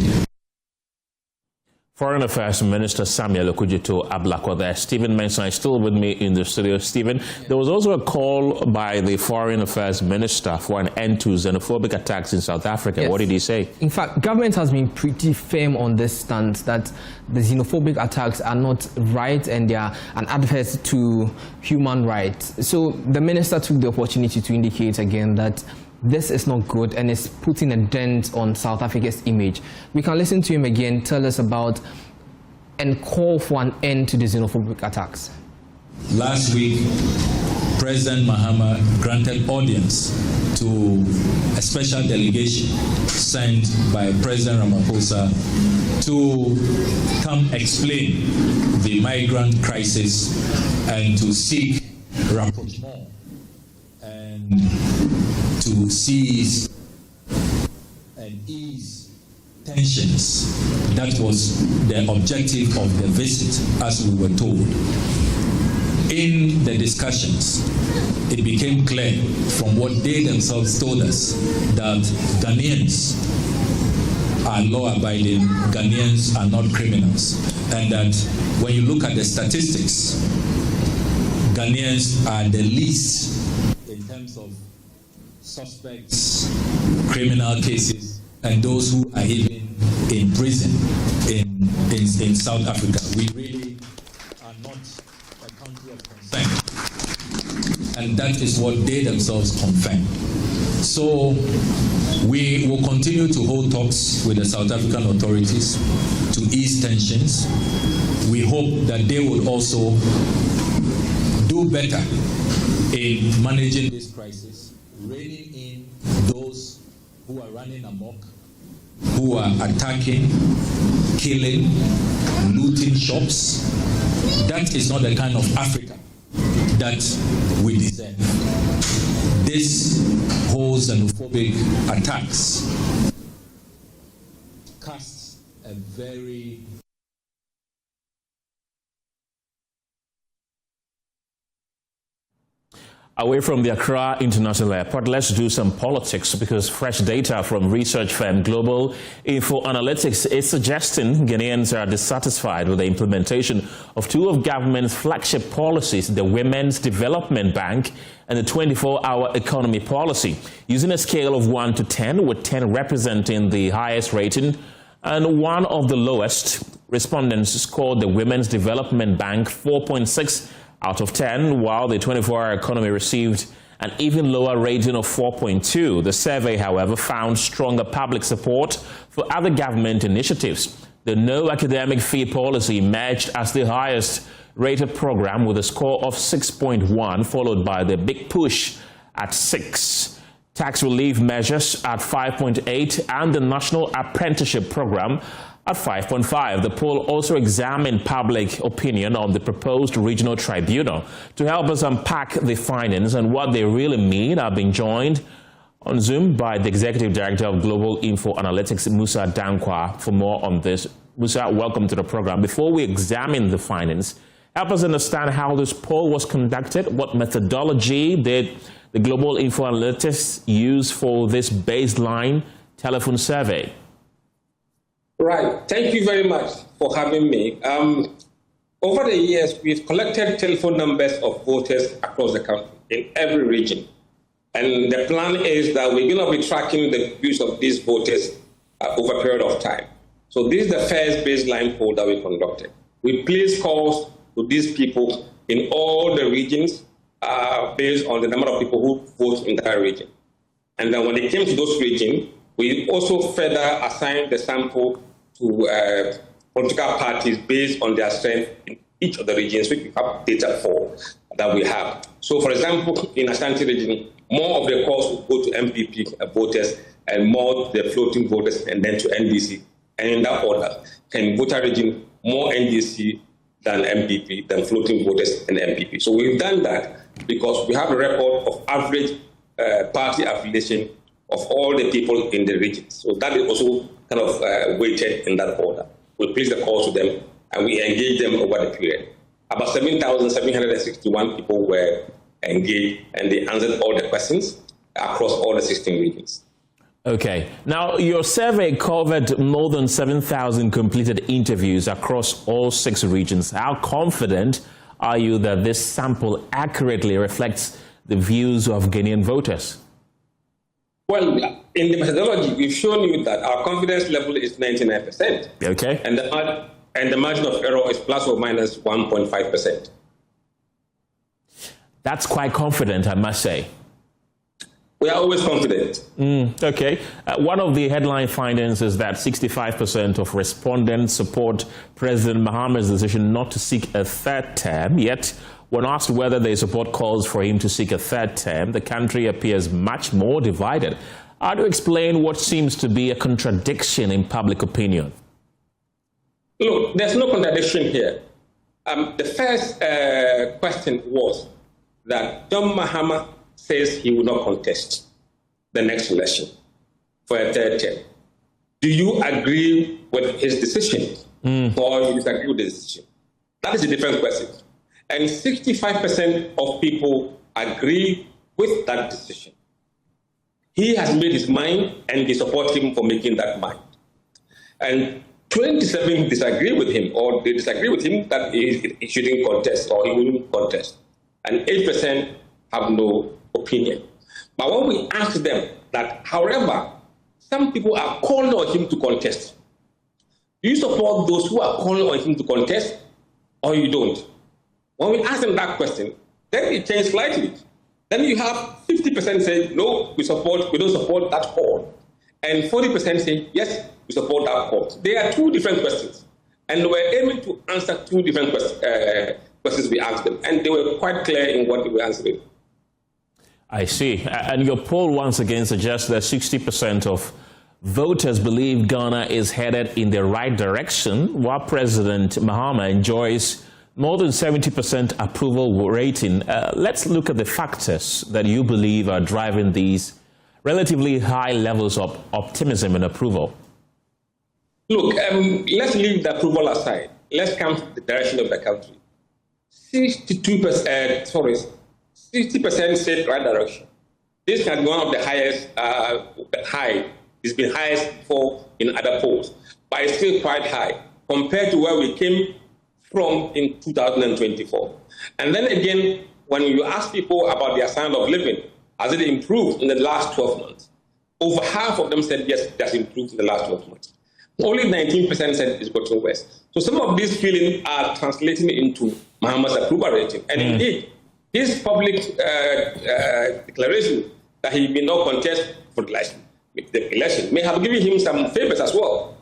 Foreign Affairs Minister Samuel Okudzeto-Ablakwa there. Stephen Mensah is still with me in the studio. Stephen, there was also a call by the Foreign Affairs Minister for an end to xenophobic attacks in South Africa. Yes. What did he say? In fact, government has been pretty firm on this stance that the xenophobic attacks are not right and they are an adverse to human rights. So the minister took the opportunity to indicate again that this is not good and is putting a dent on South Africa's image. We can listen to him again, tell us about and call for an end to the xenophobic attacks. Last week, President Mahama granted audience to a special delegation sent by President Ramaphosa to come explain the migrant crisis and to seek rapprochement and to seize and ease tensions. That was the objective of the visit, as we were told. In the discussions, it became clear from what they themselves told us that Ghanaians are law-abiding, Ghanaians are not criminals, and that when you look at the statistics, Ghanaians are the least in terms of suspects, criminal cases, and those who are even in prison in South Africa. We really are not a country of concern. And that is what they themselves confirm. So we will continue to hold talks with the South African authorities to ease tensions. We hope that they will also do better in managing this crisis, reining in those who are running amok, who are attacking, killing, looting shops. That is not the kind of Africa that we deserve. This whole xenophobic attacks casts a very Away from the Accra International Airport, let's do some politics, because fresh data from research firm Global Info Analytics is suggesting Ghanaians are dissatisfied with the implementation of two of government's flagship policies, the Women's Development Bank and the 24-hour economy policy. Using a scale of 1 to 10, with 10 representing the highest rating and 1 of the lowest, respondents scored the Women's Development Bank 4.6 out of 10, while the 24-hour economy received an even lower rating of 4.2. The survey, however, found stronger public support for other government initiatives. The no academic fee policy emerged as the highest rated program with a score of 6.1, followed by the Big Push at 6, tax relief measures at 5.8, and the National Apprenticeship Program at 5.5. The poll also examined public opinion on the proposed regional tribunal. To help us unpack the findings and what they really mean, I've been joined on Zoom by the Executive Director of Global Info Analytics, Musa Dankwa, for more on this. Musa, welcome to the program. Before we examine the findings, help us understand how this poll was conducted. What methodology did the Global Info Analytics use for this baseline telephone survey? Right. Thank you very much for having me. Over the years, we've collected telephone numbers of voters across the country in every region. And the plan is that we're going to be tracking the views of these voters over a period of time. So this is the first baseline poll that we conducted. We placed calls to these people in all the regions based on the number of people who vote in that region. And then when it came to those regions, we also further assigned the sample to political parties based on their strength in each of the regions, which we have data for that we have. So, for example, in Ashanti region, more of the calls will go to MPP voters and more to the floating voters and then to NDC. And in that order, in Volta region, more NDC than MPP, than floating voters and MPP. So we've done that because we have a record of average party affiliation of all the people in the region. So that is also kind of weighted in that order. We place the calls to them and we engage them over the period. About 7,761 people were engaged and they answered all the questions across all the 16 regions. Okay. Now, your survey covered more than 7,000 completed interviews across all 6 regions. How confident are you that this sample accurately reflects the views of Ghanaian voters? Well, in the methodology, we've shown you that our confidence level is 99%. Okay. And the margin of error is plus or minus 1.5%. That's quite confident, I must say. We are always confident. Okay. One of the headline findings is that 65% of respondents support President Mahama's decision not to seek a third term. Yet, when asked whether they support calls for him to seek a third term, the country appears much more divided. How do you explain what seems to be a contradiction in public opinion? Look, there's no contradiction here. The first question was that John Mahama says he will not contest the next election for a third term. Do you agree with his decision or you disagree with the decision? That is a different question. And 65% of people agree with that decision. He has made his mind and they support him for making that mind. And 27 disagree with him, or they disagree with him that he shouldn't contest or he wouldn't contest. And 8% have no opinion. But when we ask them that, however, some people are calling on him to contest, do you support those who are calling on him to contest or you don't? When we ask them that question, then it changes slightly. Then you have 50% say, no, we don't support that call. And 40% say, yes, we support that call. They are two different questions. And we're aiming to answer two different questions we asked them. And they were quite clear in what they were answering. I see. And your poll once again suggests that 60% of voters believe Ghana is headed in the right direction, while President Mahama enjoys more than 70% approval rating. Let's look at the factors that you believe are driving these relatively high levels of optimism and approval. Look, let's leave the approval aside. Let's come to the direction of the country. 60% said right direction. This has been one of the highest, it's been highest before in other polls, but it's still quite high compared to where we came from in 2024. And then again, when you ask people about their standard of living, has it improved in the last 12 months? Over half of them said yes, it has improved in the last 12 months. Only 19% said it's gotten worse. So some of these feelings are translating into Mahama's approval rating. And indeed, his public declaration that he may not contest for the election may have given him some favors as well.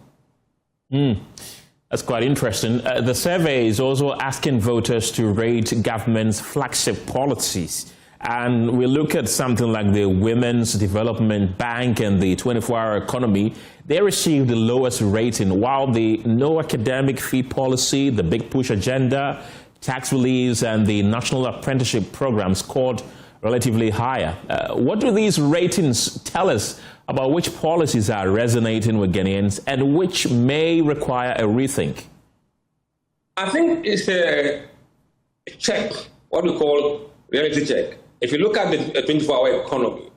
That's quite interesting. The survey is also asking voters to rate government's flagship policies. And we look at something like the Women's Development Bank and the 24-hour economy. They received the lowest rating, while the no academic fee policy, the Big Push agenda, tax reliefs, and the National Apprenticeship Program scored relatively higher. What do these ratings tell us about which policies are resonating with Ghanaians and which may require a rethink? I think it's a check, what we call reality check. If you look at the 24-hour economy,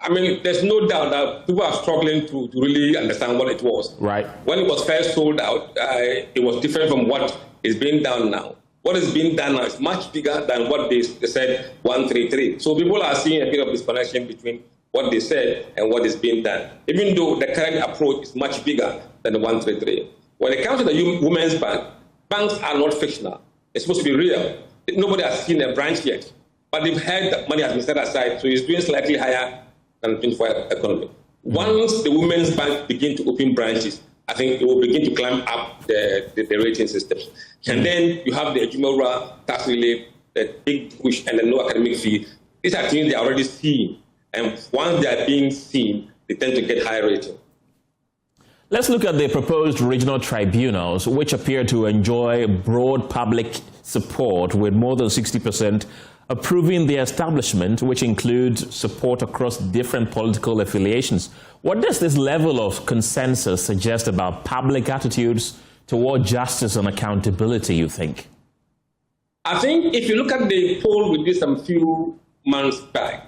I mean, there's no doubt that people are struggling to really understand what it was. Right. When it was first sold out, it was different from what is being done now. What is being done now is much bigger than what they said 133. So people are seeing a bit of disconnection between what they said and what is being done, even though the current approach is much bigger than the 133. When it comes to the Women's Bank, banks are not fictional. It's supposed to be real. Nobody has seen a branch yet, but they've heard that money has been set aside, so it's doing slightly higher than the 24-hour economy. Once the Women's Bank begin to open branches, I think it will begin to climb up the rating systems. And then you have the Ejumora tax relief, the Big Push, and the no academic fee. These are things they are already seeing. And once they are being seen, they tend to get higher rating. Let's look at the proposed regional tribunals, which appear to enjoy broad public support, with more than 60% approving the establishment, which includes support across different political affiliations. What does this level of consensus suggest about public attitudes toward justice and accountability, you think? I think if you look at the poll we did some few months back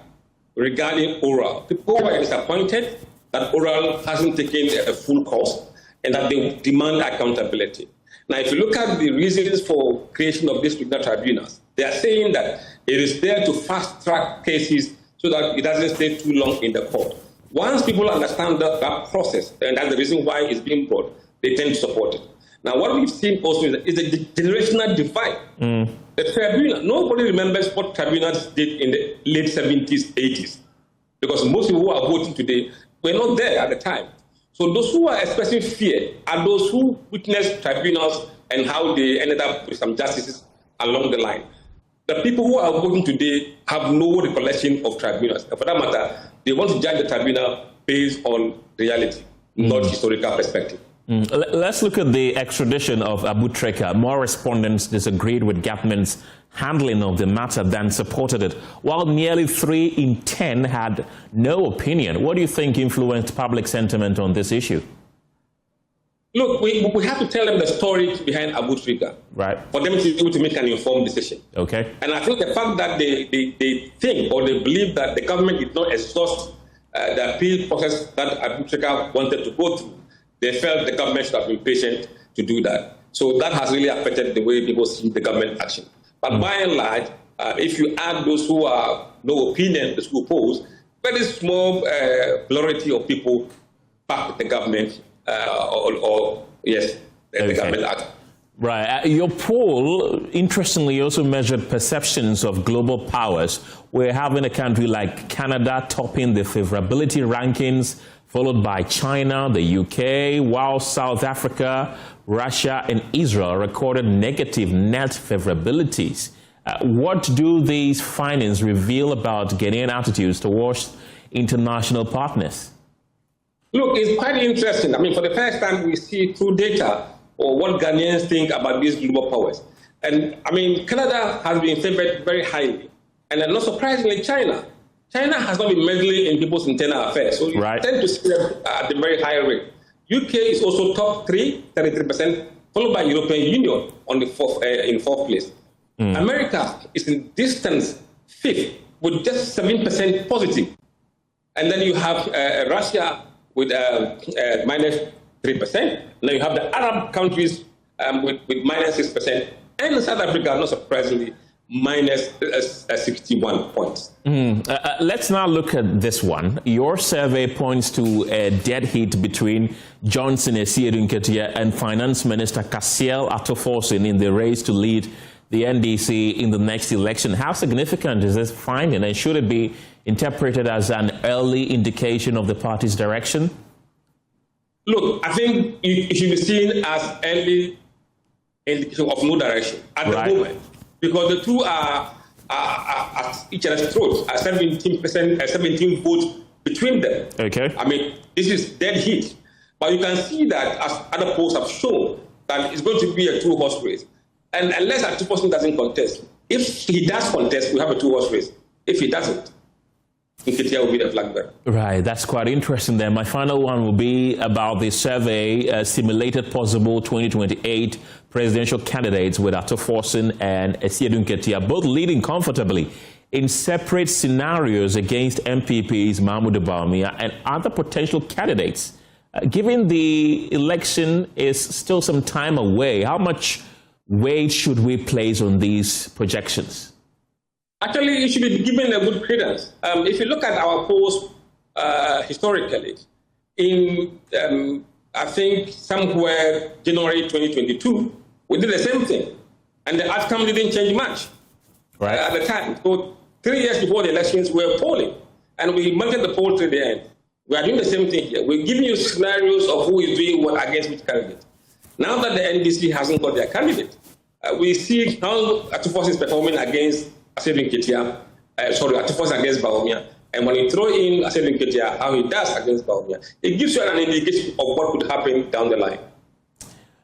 regarding oral, people were disappointed that oral hasn't taken a full course and that they demand accountability. Now, if you look at the reasons for creation of these regional tribunals, they are saying that it is there to fast-track cases so that it doesn't stay too long in the court. Once people understand that process, and that's the reason why it's being brought, they tend to support it. Now, what we've seen also is a generational divide. The tribunal, nobody remembers what tribunals did in the late 70s, 80s, because most people who are voting today were not there at the time. So those who are expressing fear are those who witnessed tribunals and how they ended up with some justices along the line. The people who are voting today have no recollection of tribunals. And for that matter, they want to judge the tribunal based on reality, not historical perspective. Let's look at the extradition of Abu Treka. More respondents disagreed with government's handling of the matter than supported it, while nearly 3 in 10 had no opinion. What do you think influenced public sentiment on this issue? Look, we have to tell them the story behind Abu Treka, right, for them to be able to make an informed decision. Okay. And I think the fact that they think or they believe that the government did not exhaust the appeal process that Abu Treka wanted to go through, they felt the government should have been patient to do that. So that has really affected the way people see the government action. But by and large, if you add those who are no opinion, those who oppose, very small plurality of people back the government, the government act. Right. Your poll, interestingly, also measured perceptions of global powers. We're having a country like Canada topping the favorability rankings, followed by China, the UK, while South Africa, Russia, and Israel recorded negative net favorabilities. What do these findings reveal about Ghanaian attitudes towards international partners? Look, it's quite interesting. I mean, for the first time, we see through data or what Ghanaians think about these global powers. And I mean, Canada has been favored very highly. And then not surprisingly, China has not been meddling in people's internal affairs. So you tend to see them at the very high rate. UK is also top 3, 33%, followed by European Union on the in fourth place. America is in distance 5th with just 7% positive. And then you have Russia with minus 3%. Then you have the Arab countries with minus 6%. And South Africa, not surprisingly, minus 61 points. Let's now look at this one. Your survey points to a dead heat between Johnson Essiedu-Nketia and Finance Minister Cassiel Attoforsen in the race to lead the NDC in the next election. How significant is this finding, and should it be interpreted as an early indication of the party's direction? Look, I think it should be seen as early indication of no direction at the moment, because the two are at each other's throats, 17 votes between them. Okay. I mean, this is dead heat. But you can see that, as other polls have shown, that it's going to be a two-horse race. And unless Attoforsen doesn't contest, if he does contest, we have a two-horse race. If he doesn't, Nketia will be the flag bearer. Right, that's quite interesting there. My final one will be about the survey simulated possible 2028 presidential candidates with Attoforsen and Essiedu-Nketia both leading comfortably in separate scenarios against MPPs Mahmoud Bawumia and other potential candidates. Given the election is still some time away, how much weight should we place on these projections? Actually, it should be given a good credence. If you look at our polls historically, in I think somewhere January 2022, we did the same thing, and the outcome didn't change much at the time. So 3 years before the elections, we were polling, and we monitored the poll to the end. We are doing the same thing here. We're giving you scenarios of who is doing what against which candidate. Now that the NDC hasn't got their candidate, we see how Attoforsen is performing against Essiedu-Nketia, Attoforsen against Bawumia. And when you throw in Essiedu-Nketia, how he does against Bawumia, it gives you an indication of what could happen down the line.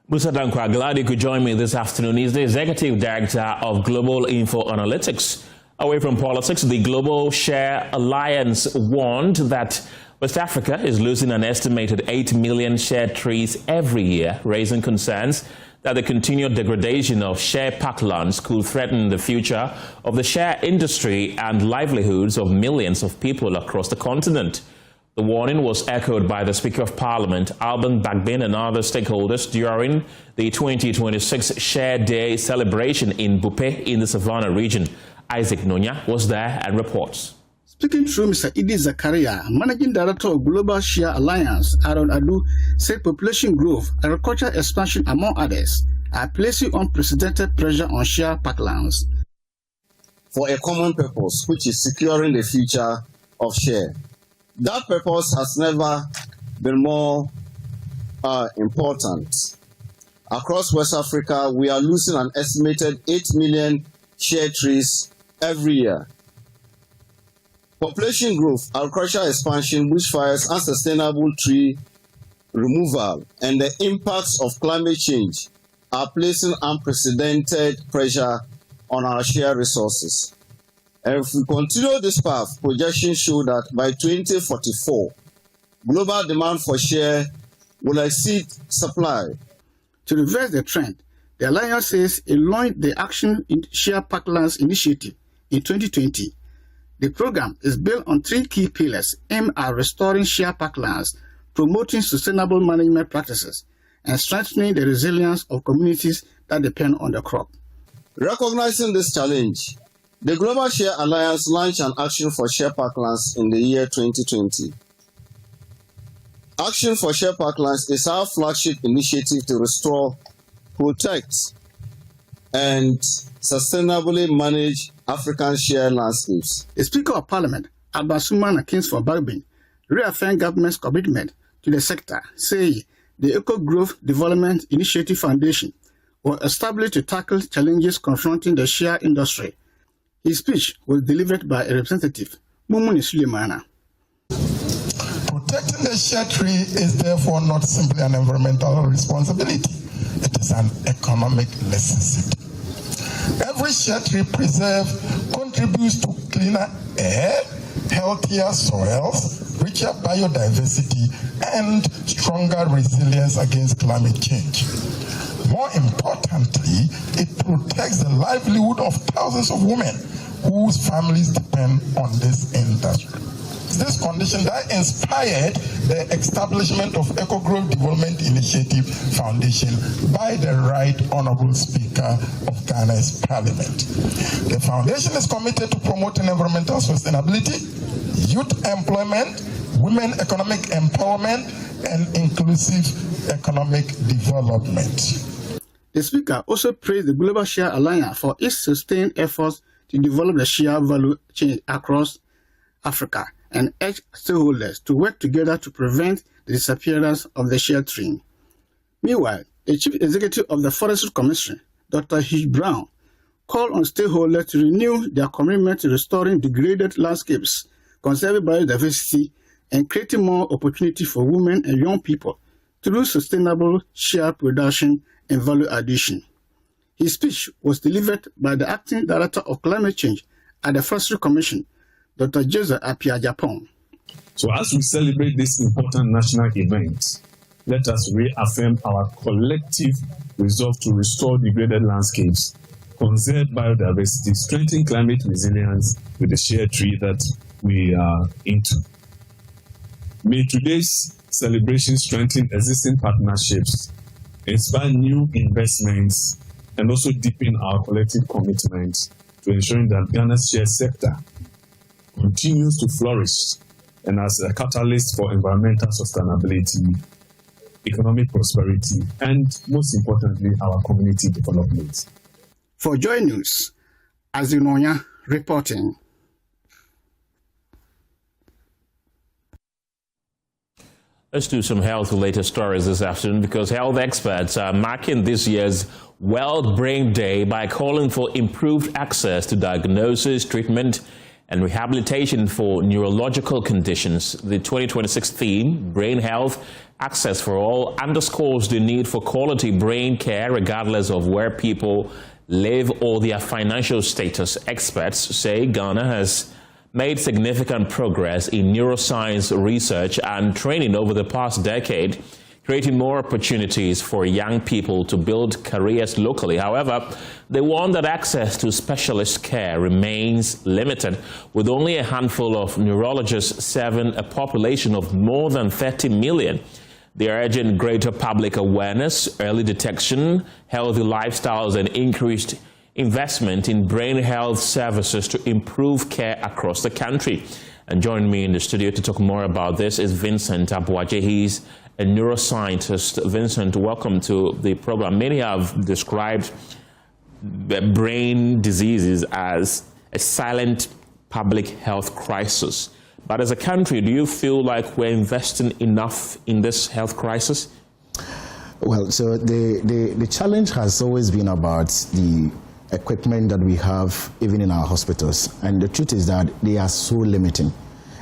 Musa Dankwa, glad you could join me this afternoon. He's the Executive Director of Global Info Analytics. Away from politics, the Global Share Alliance warned that West Africa is losing an estimated 8 million share trees every year, raising concerns that the continued degradation of share parklands could threaten the future of the share industry and livelihoods of millions of people across the continent. The warning was echoed by the Speaker of Parliament, Alban Bagbin, and other stakeholders during the 2026 Share Day celebration in Bupe in the Savannah region. Isaac Nonya was there and reports. Speaking through Mr. Idi Zakaria, Managing Director of Global Share Alliance, Akufo-Addo, said population growth, agricultural expansion, among others, are placing unprecedented pressure on share parklands. For a common purpose, which is securing the future of share. That purpose has never been more important. Across West Africa, we are losing an estimated 8 million share trees every year. Population growth, agricultural expansion, bushfires, unsustainable tree removal, and the impacts of climate change are placing unprecedented pressure on our share resources. And if we continue this path, projections show that by 2044, global demand for share will exceed supply. To reverse the trend, the Alliance says it launched the Action in Share Parklands initiative in 2020. The program is built on 3 key pillars aimed at restoring share parklands, promoting sustainable management practices, and strengthening the resilience of communities that depend on the crop. Recognizing this challenge, the Global Share Alliance launched an Action for Share Parklands in the year 2020. Action for Share Parklands is our flagship initiative to restore, protect, and sustainably manage African share landscapes. The Speaker of Parliament, Abasuma Kingsford Bagbin, reaffirmed government's commitment to the sector, saying the Eco Growth Development Initiative Foundation was established to tackle challenges confronting the share industry. His speech was delivered by a representative, Mumuni Suleimana. Protecting the shade tree is therefore not simply an environmental responsibility, it is an economic necessity. Every shade tree preserved contributes to cleaner air, healthier soils, richer biodiversity, and stronger resilience against climate change. More importantly, it protects the livelihood of thousands of women whose families depend on this industry. It's this condition that inspired the establishment of Eco-Growth Development Initiative Foundation by the Right Honorable Speaker of Ghana's Parliament. The foundation is committed to promoting environmental sustainability, youth employment, women economic empowerment, and inclusive economic development. The speaker also praised the Global Share Alliance for its sustained efforts to develop the share value chain across Africa and urged stakeholders to work together to prevent the disappearance of the share tree. Meanwhile, the Chief Executive of the Forestry Commission, Dr. Hugh Brown, called on stakeholders to renew their commitment to restoring degraded landscapes, conserving biodiversity, and creating more opportunity for women and young people through sustainable share production and value addition. His speech was delivered by the Acting Director of Climate Change at the Forestry Commission, Dr. Joseph Appiah-Japong. So as we celebrate this important national event, let us reaffirm our collective resolve to restore degraded landscapes, conserve biodiversity, strengthen climate resilience with the share tree that we are into. May today's celebration strengthen existing partnerships, inspire new investments, and also deepen our collective commitment to ensuring that Ghana's share sector continues to flourish and as a catalyst for environmental sustainability, economic prosperity, and most importantly, our community development. For Joy News, Azinonya reporting. Let's do some health-related stories this afternoon because health experts are marking this year's World Brain Day by calling for improved access to diagnosis, treatment, and rehabilitation for neurological conditions. The 2026 theme, Brain Health, Access for All, underscores the need for quality brain care regardless of where people live or their financial status. Experts say Ghana has made significant progress in neuroscience research and training over the past decade, creating more opportunities for young people to build careers locally. However, they warn that access to specialist care remains limited, with only a handful of neurologists serving a population of more than 30 million. They are urging greater public awareness, early detection, healthy lifestyles, and increased investment in brain health services to improve care across the country. And joining me in the studio to talk more about this is Vincent Abuaje. He's a neuroscientist. Vincent, welcome to the program. Many have described brain diseases as a silent public health crisis. But as a country, do you feel like we're investing enough in this health crisis? Well, so the challenge has always been about the equipment that we have even in our hospitals, and the truth is that they are so limiting,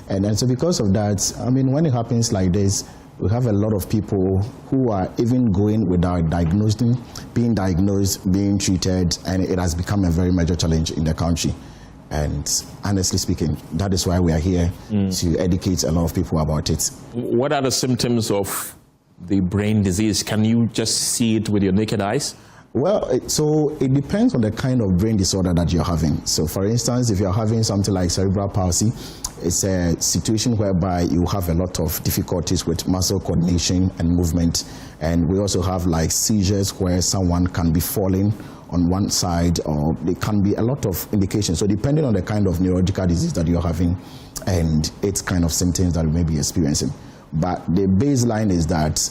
and so because of that, I mean, when it happens like this, we have a lot of people who are even going without diagnosing, being diagnosed, being treated, and it has become a very major challenge in the country. And honestly speaking, that is why we are here to educate a lot of people about it. What are the symptoms of the brain disease? Can you just see it with your naked eyes? Well, so it depends on the kind of brain disorder that you're having. So for instance, if you're having something like cerebral palsy, it's a situation whereby you have a lot of difficulties with muscle coordination and movement. And we also have like seizures where someone can be falling on one side, or there can be a lot of indications. So depending on the kind of neurological disease that you're having and its kind of symptoms that you may be experiencing. But the baseline is that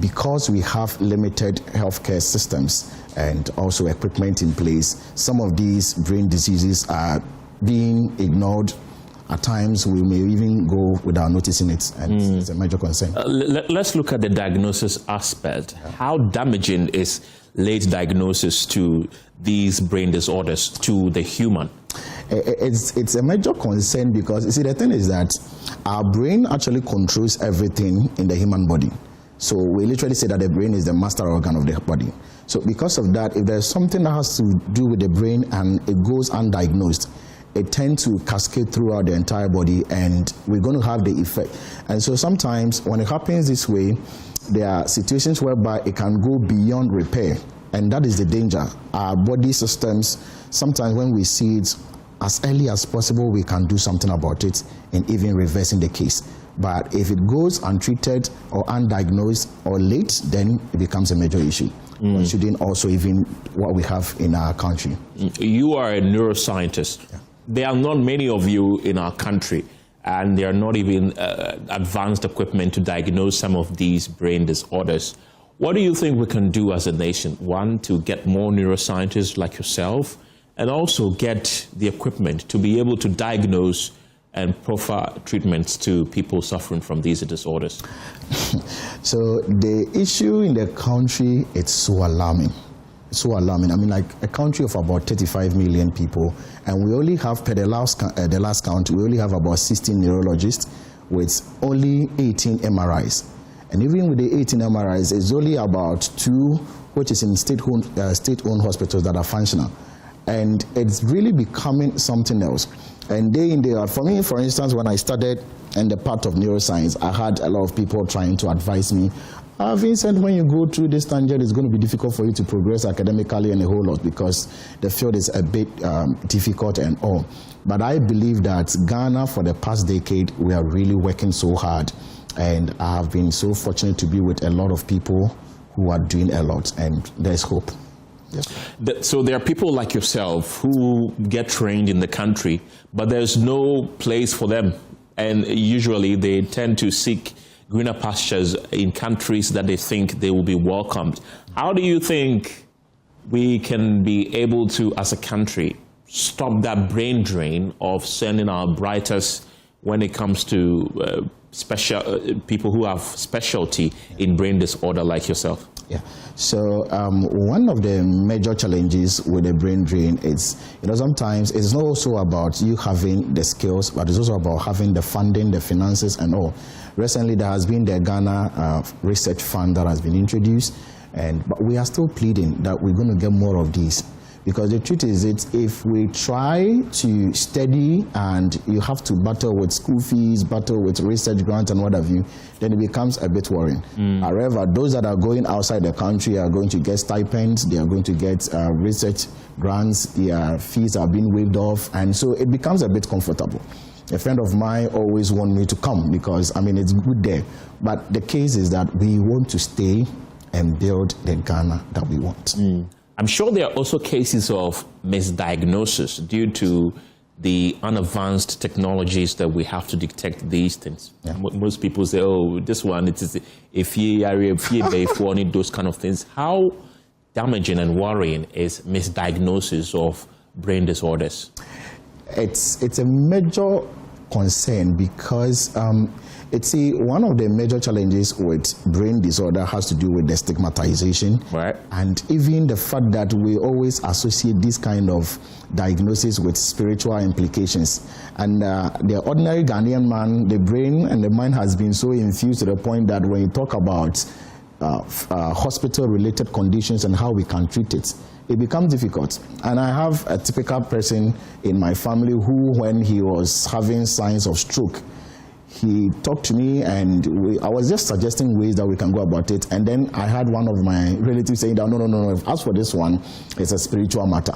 because we have limited healthcare systems and also equipment in place, some of these brain diseases are being ignored. At times, we may even go without noticing it, and it's a major concern. Let's look at the diagnosis aspect. How damaging is late diagnosis to these brain disorders to the human? it's a major concern because, you see, the thing is that our brain actually controls everything in the human body. So we literally say that the brain is the master organ of the body. So because of that, if there's something that has to do with the brain and it goes undiagnosed, it tends to cascade throughout the entire body, and we're going to have the effect. And so sometimes when it happens this way, there are situations whereby it can go beyond repair, and that is the danger. Our body systems, sometimes when we see it as early as possible, we can do something about it and even reversing the case. But if it goes untreated or undiagnosed or late, then it becomes a major issue. Considering also even what we have in our country. You are a neuroscientist. Yeah. There are not many of you in our country, and there are not even advanced equipment to diagnose some of these brain disorders. What do you think we can do as a nation? One, to get more neuroscientists like yourself, and also get the equipment to be able to diagnose and proffer treatments to people suffering from these disorders? So the issue in the country, it's so alarming. It's so alarming. I mean, like a country of about 35 million people, and we only have, per the last count, we only have about 16 neurologists with only 18 MRIs. And even with the 18 MRIs, it's only about 2, which is in state-owned hospitals that are functional. And it's really becoming something else. And day in, day out, for me, for instance, when I started in the part of neuroscience, I had a lot of people trying to advise me, Vincent, when you go through this tangent, it's going to be difficult for you to progress academically and a whole lot because the field is a bit difficult and all. But I believe that Ghana, for the past decade, we are really working so hard. And I have been so fortunate to be with a lot of people who are doing a lot, and there's hope. Yes. So there are people like yourself who get trained in the country, but there's no place for them. And usually they tend to seek greener pastures in countries that they think they will be welcomed. How do you think we can be able to, as a country, stop that brain drain of sending our brightest when it comes to people who have specialty in brain disorder like yourself? Yeah. So one of the major challenges with the brain drain is, sometimes it's not also about you having the skills, but it's also about having the funding, the finances and all. Recently, there has been the Ghana Research Fund that has been introduced, but we are still pleading that we're going to get more of these. Because the truth is, if we try to study and you have to battle with school fees, battle with research grants and what have you, then it becomes a bit worrying. However, those that are going outside the country are going to get stipends, they are going to get research grants, their fees are being waived off, and so it becomes a bit comfortable. A friend of mine always wanted me to come because, it's good there. But the case is that we want to stay and build the Ghana that we want. I'm sure there are also cases of misdiagnosis due to the unadvanced technologies that we have to detect these things. Yeah. Most people say, oh, this one, it is if you need those kind of things. How damaging and worrying is misdiagnosis of brain disorders? It's a major concern because one of the major challenges with brain disorder has to do with the stigmatization. Right. And even the fact that we always associate this kind of diagnosis with spiritual implications. And the ordinary Ghanaian man, the brain and the mind has been so infused to the point that when you talk about hospital-related conditions and how we can treat it, it becomes difficult. And I have a typical person in my family who, when he was having signs of stroke, he talked to me and I was just suggesting ways that we can go about it. And then I had one of my relatives saying that, no, as for this one, it's a spiritual matter.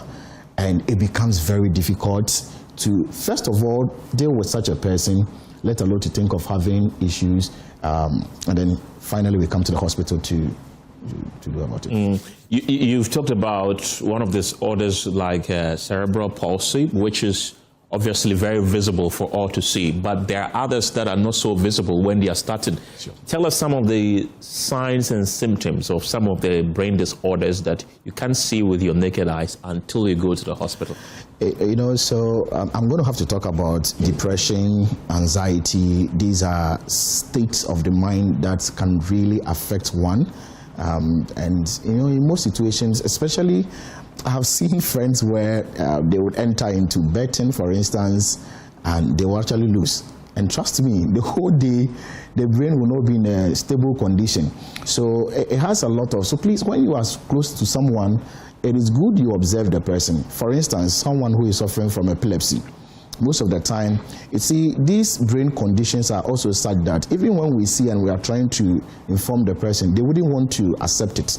And it becomes very difficult to, first of all, deal with such a person, let alone to think of having issues. And then finally we come to the hospital to do about it. You've talked about one of these disorders like cerebral palsy, which is obviously very visible for all to see, but there are others that are not so visible when they are started. Sure. Tell us some of the signs and symptoms of some of the brain disorders that you can't see with your naked eyes until you go to the hospital. So I'm going to have to talk about depression, anxiety. These are states of the mind that can really affect one. And you know, in most situations, especially, I have seen friends where they would enter into betting, for instance, and they will actually lose. And trust me, the whole day, the brain will not be in a stable condition. So it has a lot of, so please, when you are close to someone, it is good you observe the person. For instance, someone who is suffering from epilepsy. Most of the time, you see, these brain conditions are also such that even when we see and we are trying to inform the person, they wouldn't want to accept it.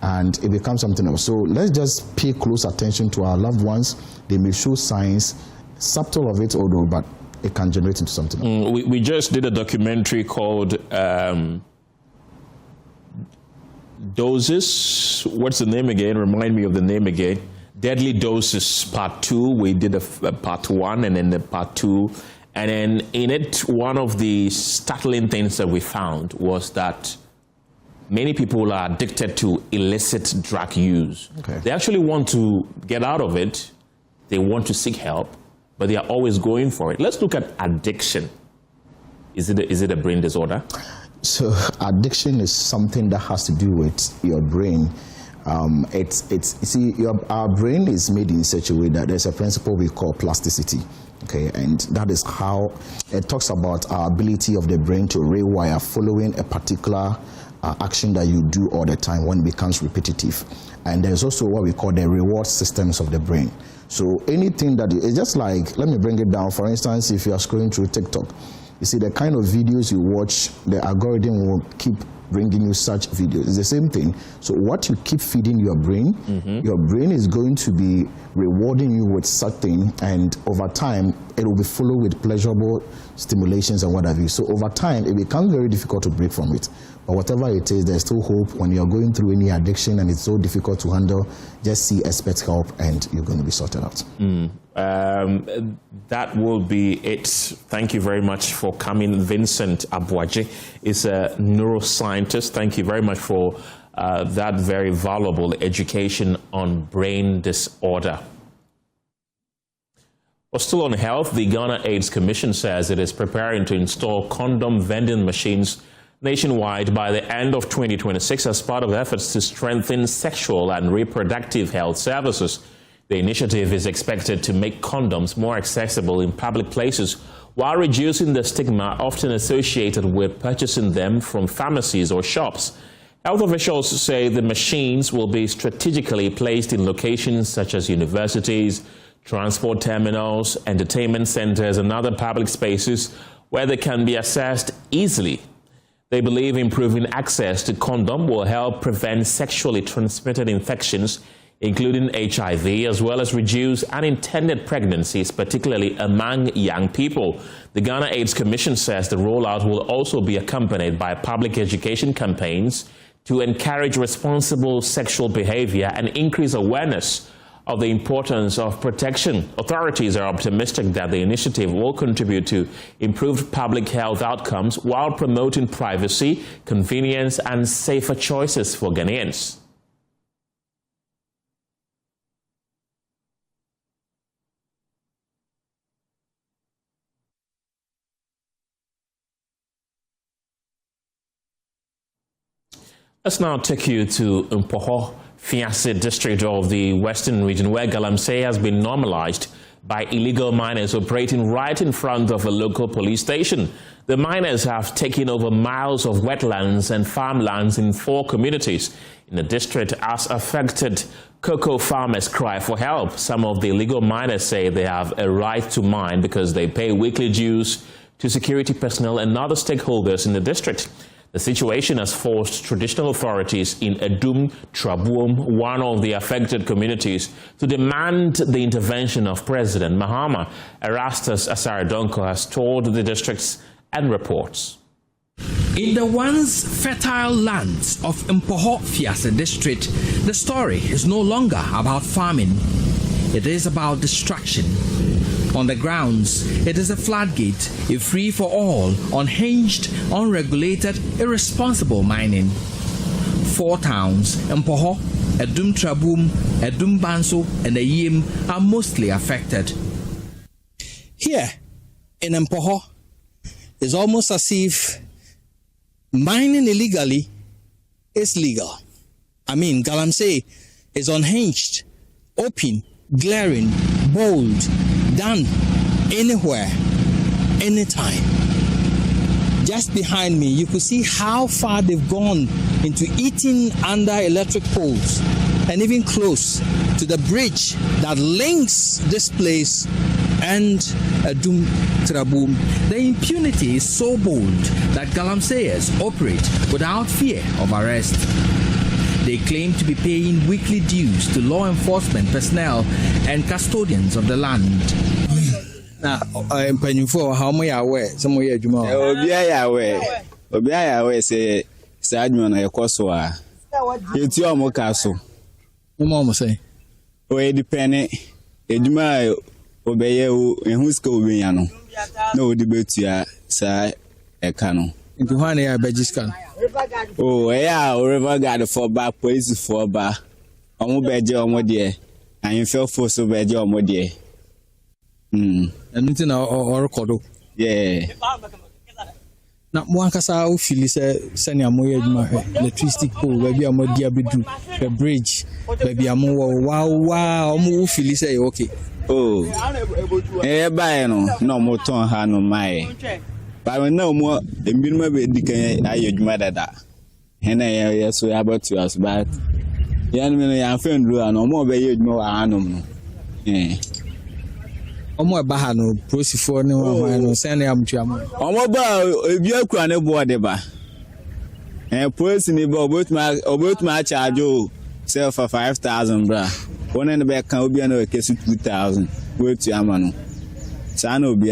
And it becomes something else. So let's just pay close attention to our loved ones. They may show signs, subtle of it, although, but it can generate into something else. We just did a documentary called Doses. What's the name again? Remind me of the name again. Deadly Doses Part 2. We did a Part 1 and then the Part 2. And then in it, one of the startling things that we found was that many people are addicted to illicit drug use. Okay. They actually want to get out of it. They want to seek help, but they are always going for it. Let's look at addiction. Is it a brain disorder? So addiction is something that has to do with your brain. Our brain is made in such a way that there's a principle we call plasticity. Okay, and that is how it talks about our ability of the brain to rewire following a particular action that you do all the time when it becomes repetitive. And there's also what we call the reward systems of the brain. So anything that it's just like, let me bring it down. For instance, if you are scrolling through TikTok, you see the kind of videos you watch, the algorithm will keep bringing you such videos. It's the same thing. So what you keep feeding your brain is going to be rewarding you with something, and over time, it will be followed with pleasurable stimulations and what have you. So over time, it becomes very difficult to break from it. But whatever it is, there's still hope. When you're going through any addiction and it's so difficult to handle, just see expert help and you're going to be sorted out. That will be it. Thank you very much for coming. Vincent Abuaje is a neuroscientist. Thank you very much for that very valuable education on brain disorder. Well, still on health, the Ghana AIDS Commission says it is preparing to install condom vending machines nationwide by the end of 2026 as part of efforts to strengthen sexual and reproductive health services. The initiative is expected to make condoms more accessible in public places while reducing the stigma often associated with purchasing them from pharmacies or shops. Health officials say the machines will be strategically placed in locations such as universities, transport terminals, entertainment centers, and other public spaces where they can be accessed easily. They believe improving access to condom will help prevent sexually transmitted infections, including HIV, as well as reduce unintended pregnancies, particularly among young people. The Ghana AIDS Commission says the rollout will also be accompanied by public education campaigns to encourage responsible sexual behavior and increase awareness of the importance of protection. Authorities are optimistic that the initiative will contribute to improved public health outcomes while promoting privacy, convenience, and safer choices for Ghanaians. Let's now take you to Akufo-Addo district of the Western region, where galamsey has been normalized by illegal miners operating right in front of a local police station. The miners have taken over miles of wetlands and farmlands in 4 communities in the district as affected cocoa farmers cry for help. Some of the illegal miners say they have a right to mine because they pay weekly dues to security personnel and other stakeholders in the district. The situation has forced traditional authorities in Adum Trabuom, one of the affected communities, to demand the intervention of President Mahama. Erastus Asaradonko has toured the districts and reports. In the once fertile lands of Akufo-Addo district, the story is no longer about farming. It is about destruction. On the grounds, it is a floodgate, a free-for-all, unhinged, unregulated, irresponsible mining. 4 towns, Akufo-Addo, Adum Trabuom, Adum Banso, and Ayim, are mostly affected. Here, in Akufo-Addo, it's almost as if mining illegally is legal. I mean, Galamsey is unhinged, open, glaring, bold, done anywhere, anytime. Just behind me, you could see how far they've gone into eating under electric poles and even close to the bridge that links this place and Adum Trabum. The impunity is so bold that Galamseyers operate without fear of arrest. They claim to be paying weekly dues to law enforcement personnel and custodians of the land. Now, I'm paying for how many hours? Some way, Juma. Obiaya say, Sadman, a Kosoa. It's your Mocaso. Mama say, Oh, dependent. Ejuma obeye and who's going no debate ya, sir, a canoe. Into one air Begiscan. Oh, yeah, river got for back, police for bar. I'm better on what dear, and you fell for so bad your more dear. Anything or Kodo? Yeah. Now, one casa feel is a senior moya electricity pole, baby, I'm a dear bedroom, the bridge, baby, I'm wow, move feel is okay. Oh, eh, by no more ton hand on my. But I know more the minimum decay I your mother that. And I yes, we about to us, but young men, I'm friend, no more by you, no, I know. Eh. Omo baha no prosifo ne no send am tuam omo ba ebi akura ne bo deba police ni ba obetuma charge o sell for 5,000 bra one ne be kan obi na kesi 2,000 we tuam no sa na obi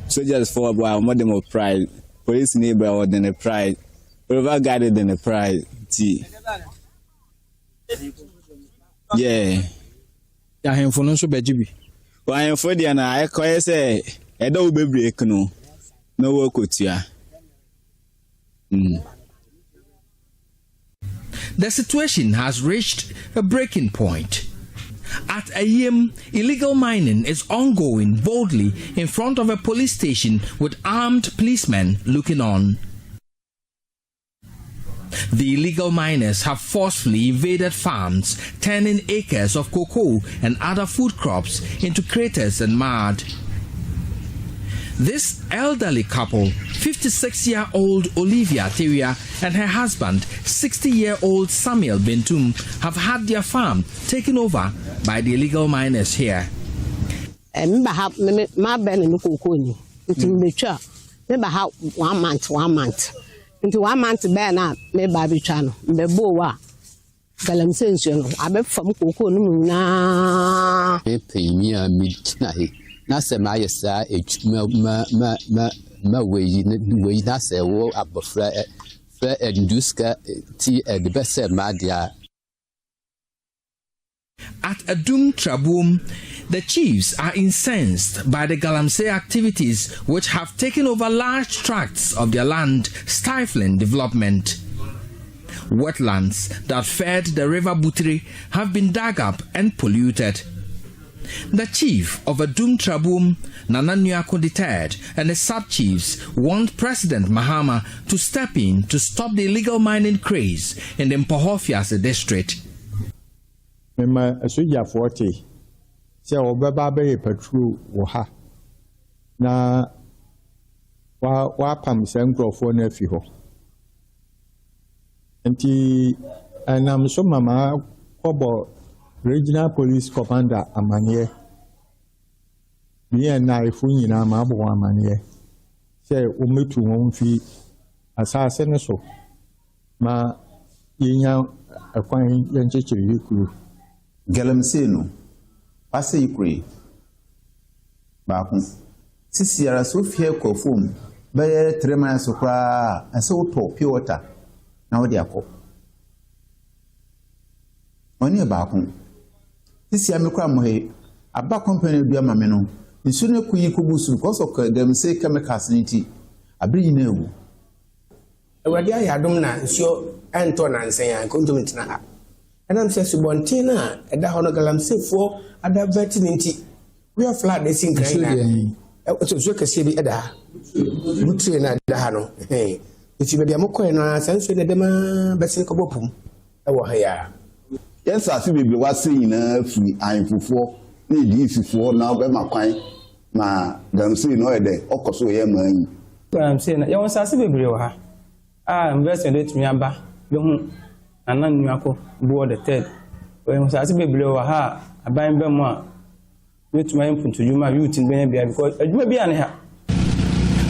soldiers for boy more dem pride police ni ba or than a pride over guarded than a pride yeah. Ya for no so bejibi. Why for the na I call say e do be break no work otua. The situation has reached a breaking point. At Ayem, illegal mining is ongoing boldly in front of a police station with armed policemen looking on. The illegal miners have forcefully invaded farms, turning acres of cocoa and other food crops into craters and mud. This elderly couple, 56-year-old Olivia Teria and her husband, 60-year-old Samuel Bentum, have had their farm taken over by the illegal miners here. One month. Into 1 month ban up, me baby channel, me boa. Galamsension, I bet from Coco na. Pay me a midnight. Nasa Maya sa each way, that's a war up of fair and Duska tea at the best Madia. At Adum Trabum, the chiefs are incensed by the Galamsey activities which have taken over large tracts of their land, stifling development. Wetlands that fed the river Butri have been dug up and polluted. The chief of Adum Trabum, Nana Nyako III, and the sub-chiefs want President Mahama to step in to stop the illegal mining craze in the Mpohofiase district. Mema soja 40 se obeba be petrol wo ha na wa pam se nkrofo na afi ho enti anam so mama kobo regional police commander amanye ni na ifu nyina ma abo amanye se o metu won fi asase ne so ma yenya akwan yenchechiri yekuru Galamsey no ase ikure baako sisiara so fie kofom be 3 months kra ase uto pure water na wo de akọ oni baako sisia me kra mo he aba company bia ma me no nsu ne kuyi kubusu because of Galamsey chemicals niti abiri na ewu ewadi ayadom na nsuo ento na nsen ya kontomet na ha and I'm saying, Subontina, and the Honor Galamsey for other veterinity. We are flat, they sing crying. So, you can see the other. Butri and Dahano. Hey, Nti baabi a mokɔe no a saa nsuo dɛdɛma bɛsene kɔbɔ pom ɛwɔ ha ya. Yes, I see people was saying free and for need for now by my kind. Ma them say no there okoso ye man. I'm saying you want say bebre wɔ ha. Investment let me aba. Be hu anan nuako board the third. When say bebre wɔ ha aban be mu a let me input to you ma youth in bia because adwuma bia ne ha.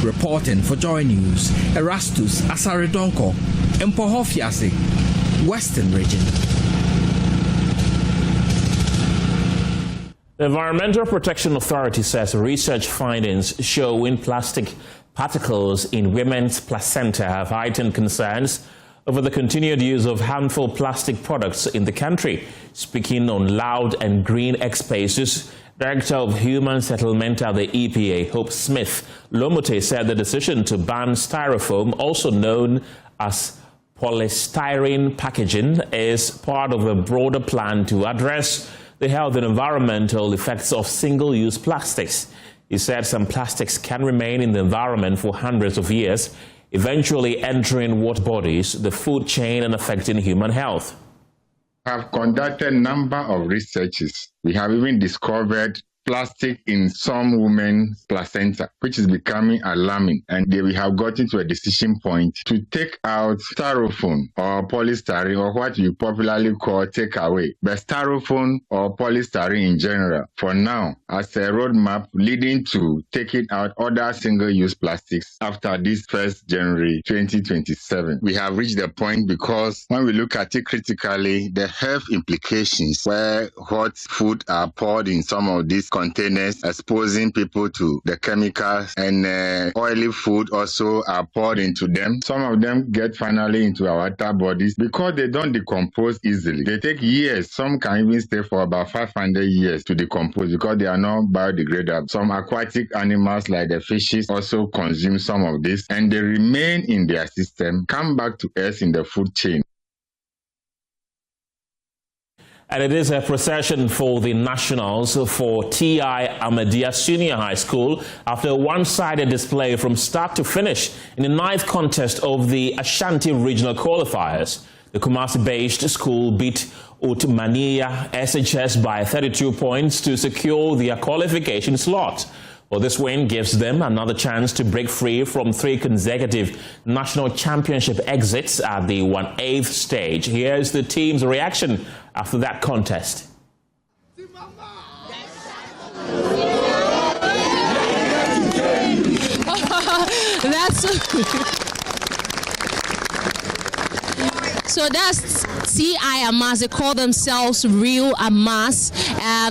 Reporting for Joy News, Erastus Asaredonko, Mpohofiase, Western Region. The Environmental Protection Authority says research findings showing plastic particles in women's placenta have heightened concerns over the continued use of harmful plastic products in the country. Speaking on Loud and Green X Spaces, Director of Human Settlement at the EPA, Hope Smith Lomote, said the decision to ban styrofoam, also known as polystyrene packaging, is part of a broader plan to address the health and environmental effects of single-use plastics. He said some plastics can remain in the environment for hundreds of years, eventually entering water bodies, the food chain, and affecting human health. We have conducted a number of researches. We have even discovered plastic in some women's placenta, which is becoming alarming. And we have gotten to a decision point to take out styrofoam or polystyrene, or what you popularly call takeaway, but styrofoam or polystyrene in general, for now, as a roadmap leading to taking out other single-use plastics after this 1st January 2027. We have reached the point because when we look at it critically, the health implications where hot food are poured in some of these containers, exposing people to the chemicals, and oily food also are poured into them. Some of them get finally into our water bodies because they don't decompose easily. They take years. Some can even stay for about 500 years to decompose because they are not biodegradable. Some aquatic animals like the fishes also consume some of this, and they remain in their system, come back to us in the food chain. And it is a procession for the nationals for TI Ahmadiyya Senior High School after a one-sided display from start to finish in the 9th contest of the Ashanti Regional Qualifiers. The Kumasi-based school beat Utmania SHS by 32 points to secure their qualification slot. Well, this win gives them another chance to break free from 3 consecutive national championship exits at the 1/8 stage. Here's the team's reaction after that contest. So that's TI Amas. They call themselves Real Amas.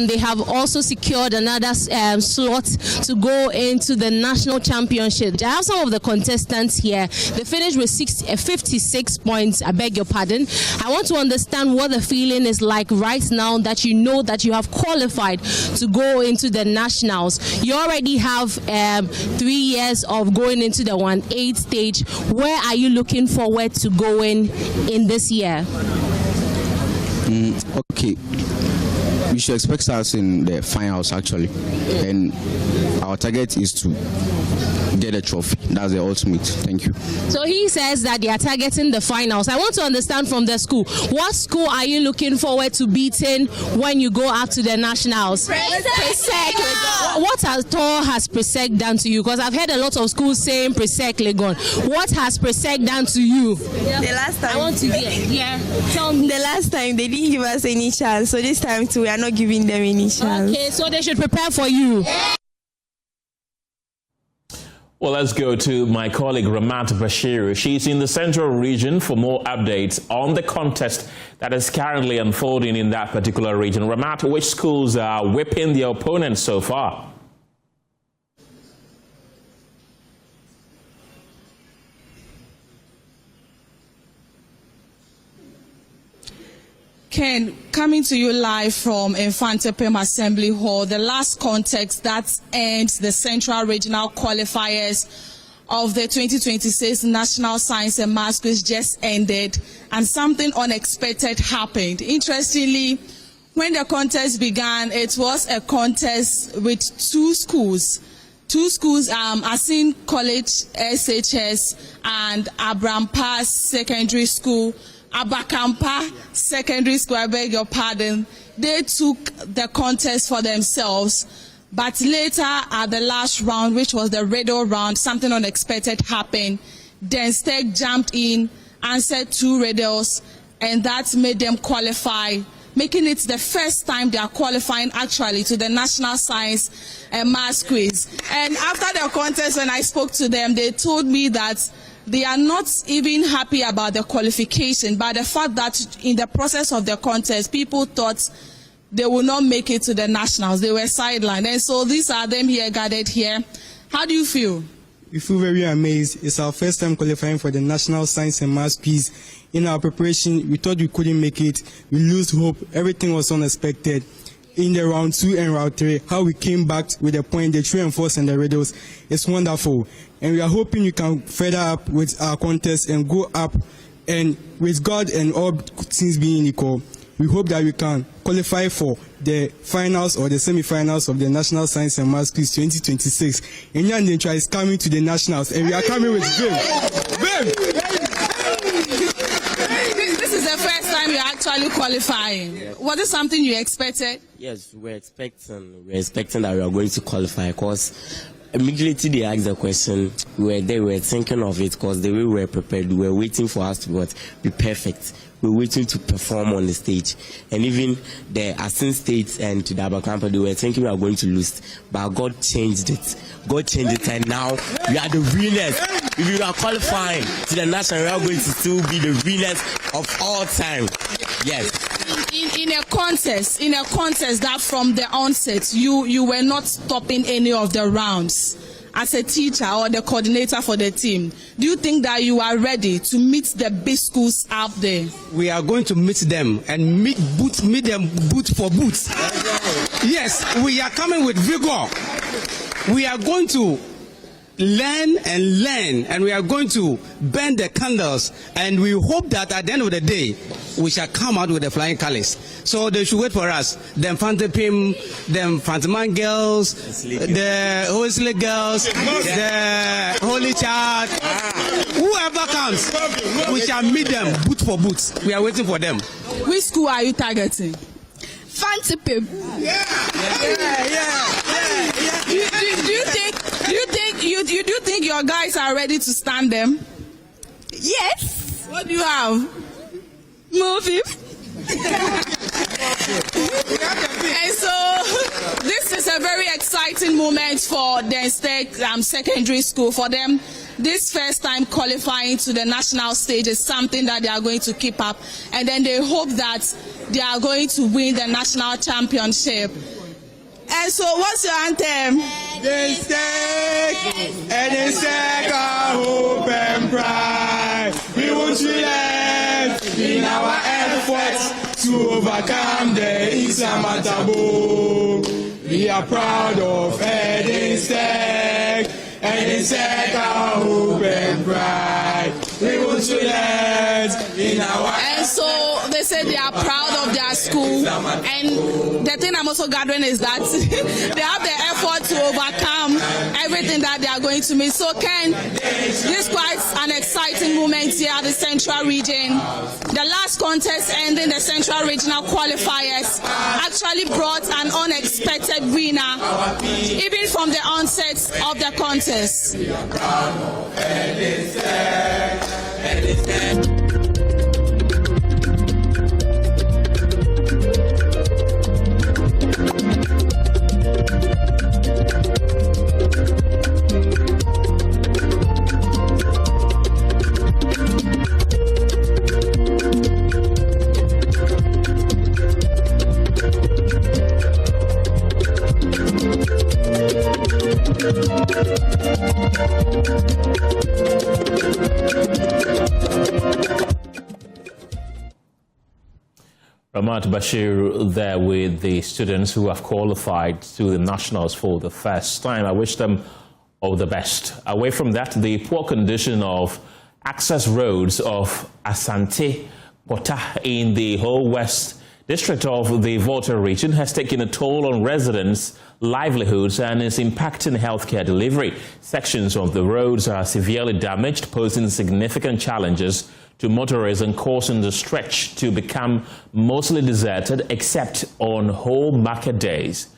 They have also secured another slot to go into the national championship. I have some of the contestants here. They finished with 56 points. I beg your pardon. I want to understand what the feeling is like right now that you know that you have qualified to go into the nationals. You already have 3 years of going into the 1/8 stage. Where are you looking forward to going in this year? Okay, we should expect us in the finals actually, and our target is to get a trophy. That's the ultimate. Thank you. So he says that they are targeting the finals. I want to understand from the school, what school are you looking forward to beating when you go up to the nationals? Presec. What has Presec done to you? Because I've heard a lot of schools saying Presec Legon. What has Presec done to you? The last time, I want to hear. Yeah. Tell me. The last time they didn't give us any chance, so this time too we are not giving them any chance. Okay, so they should prepare for you. Well, let's go to my colleague Ramat Bashir. She's in the Central Region for more updates on the contest that is currently unfolding in that particular region. Ramat, which schools are whipping their opponents so far? Ken, coming to you live from Infantepem Assembly Hall, the last contest that ends the Central Regional Qualifiers of the 2026 National Science and Maths Quiz just ended, and something unexpected happened. Interestingly, when the contest began, it was a contest with 2 schools two schools, Asin College SHS and Abraham Pass Secondary School, Abakampa Secondary School, I beg your pardon, they took the contest for themselves. But later at the last round, which was the riddle round, something unexpected happened. Denstec jumped in, answered 2 riddles, and that made them qualify, making it the first time they are qualifying actually to the National Science and Maths Quiz. And after the contest, when I spoke to them, they told me that they are not even happy about the qualification, but the fact that in the process of the contest, people thought they will not make it to the nationals. They were sidelined. And so these are them here, gathered here. How do you feel? We feel very amazed. It's our first time qualifying for the National Science and Maths Quiz. In our preparation, we thought we couldn't make it. We lose hope. Everything was unexpected. In the round 2 and round 3, how we came back with the point, the true and false and the riddles, it's wonderful. And we are hoping we can further up with our contest and go up. And with God and all things being equal, we hope that we can qualify for the finals or the semi-finals of the National Science and Maths Quiz 2026. And Nyandentra is coming to the nationals, and we are coming with Vim. This is the first time you're actually qualifying. Yeah. Was it something you expected? Yes, we're expecting that we are going to qualify, because immediately they asked the question, we were thinking of it, because the way we were prepared, we were waiting for us to be perfect. We were waiting to perform on the stage. And even the Asin State and to the Abakampa, they were thinking we are going to lose. But God changed it. God changed it, and now we are the winners. If we are qualifying to the national, we are going to still be the winners of all time. Yes. In a contest that from the onset, you were not stopping any of the rounds. As a teacher or the coordinator for the team, do you think that you are ready to meet the big schools out there? We are going to meet them and meet them boot for boot. Yes, we are coming with vigor. We are going to learn, and we are going to burn the candles, and we hope that at the end of the day we shall come out with the flying colors. So they should wait for us. Them Fantapim, them Fantaman girls, the Holy girls, the Holy Child, whoever comes, we shall meet them boot for boot. We are waiting for them. Which school are you targeting? Fantapim. Do you think your guys are ready to stand them? Yes. What do you have? Movie. And so this is a very exciting moment for Denstec Secondary School. For them, this first time qualifying to the national stage is something that they are going to keep up, and then they hope that they are going to win the national championship. And so what's your anthem? Denstec, and Denstec, our hope and pride. We won't relent in our efforts to overcome the insurmountable. We are proud of Denstec, and Denstec, our hope and pride. We won't relent in our And so they say they are proud of their school, and the thing I'm also gathering is that they have the effort to overcome everything that they are going to meet. So Ken, this is quite an exciting moment here at the Central Region. The last contest ending the Central Regional qualifiers actually brought an unexpected winner, even from the onset of the contest. Ramat Bashir there with the students who have qualified to the nationals for the first time. I wish them all the best. Away from that, the poor condition of access roads of Asante Pota in the whole West District of the Volta region has taken a toll on residents' livelihoods and is impacting healthcare delivery. Sections of the roads are severely damaged, posing significant challenges to motorists and causing the stretch to become mostly deserted except on whole market days.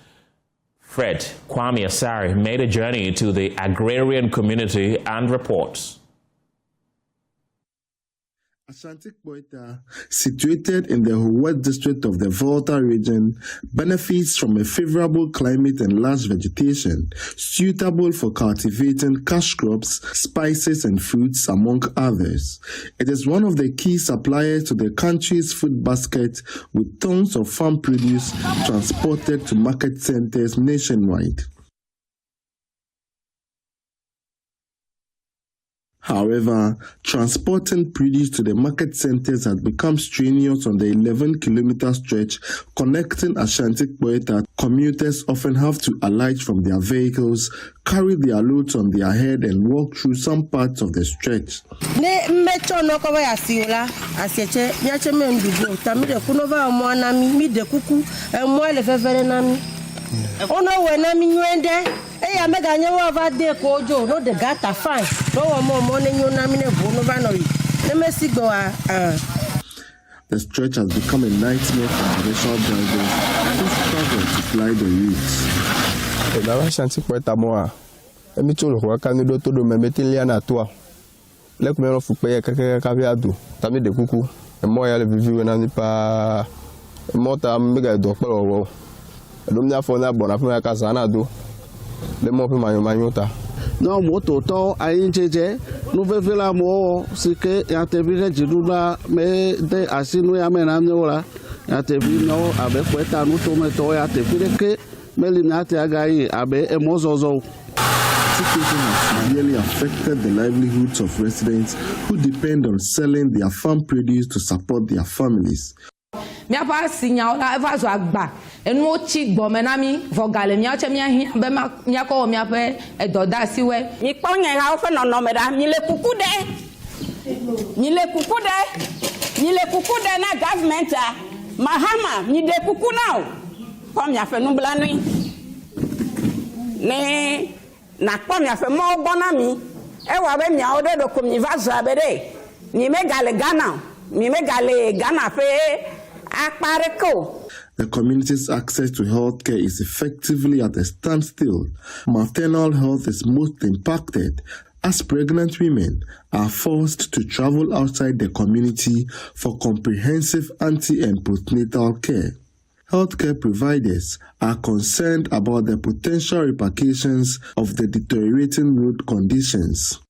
Fred Kwame Asari made a journey to the agrarian community and reports. Ashanti Boita, situated in the West District of the Volta region, benefits from a favorable climate and large vegetation, suitable for cultivating cash crops, spices and fruits, among others. It is one of the key suppliers to the country's food basket, with tons of farm produce transported to market centers nationwide. However, transporting produce to the market centers has become strenuous on the 11-kilometer stretch connecting Ashanti Boita. Commuters often have to alight from their vehicles, carry their loads on their head and walk through some parts of the stretch. The stretch has become a nightmare for commercial drivers who struggle to fly the routes. No moto to ainjeje no vevela mo sike ya tebile jidula me de asinu ya menanyola ya tebino abe kweta no to meto ya tebile ke melinate agai abe emozozo. Situation has severely affected the livelihoods of residents who depend on selling their farm produce to support their families. Mia pa signal la eva zo agba enu ochi gbo menami vogale mia che mia hin be mia ko mia pe edoda siwe mi ponye ha o fe no meda mi le kukude na government mahama mi de kuku now ko mia fe nu blanui ne na ko mia fe mo bona mi e wa be mia o de do ko mi va zo abede ni me gale Ghana fe. The community's access to healthcare is effectively at a standstill. Maternal health is most impacted as pregnant women are forced to travel outside the community for comprehensive ante- and postnatal care. Healthcare providers are concerned about the potential repercussions of the deteriorating road conditions.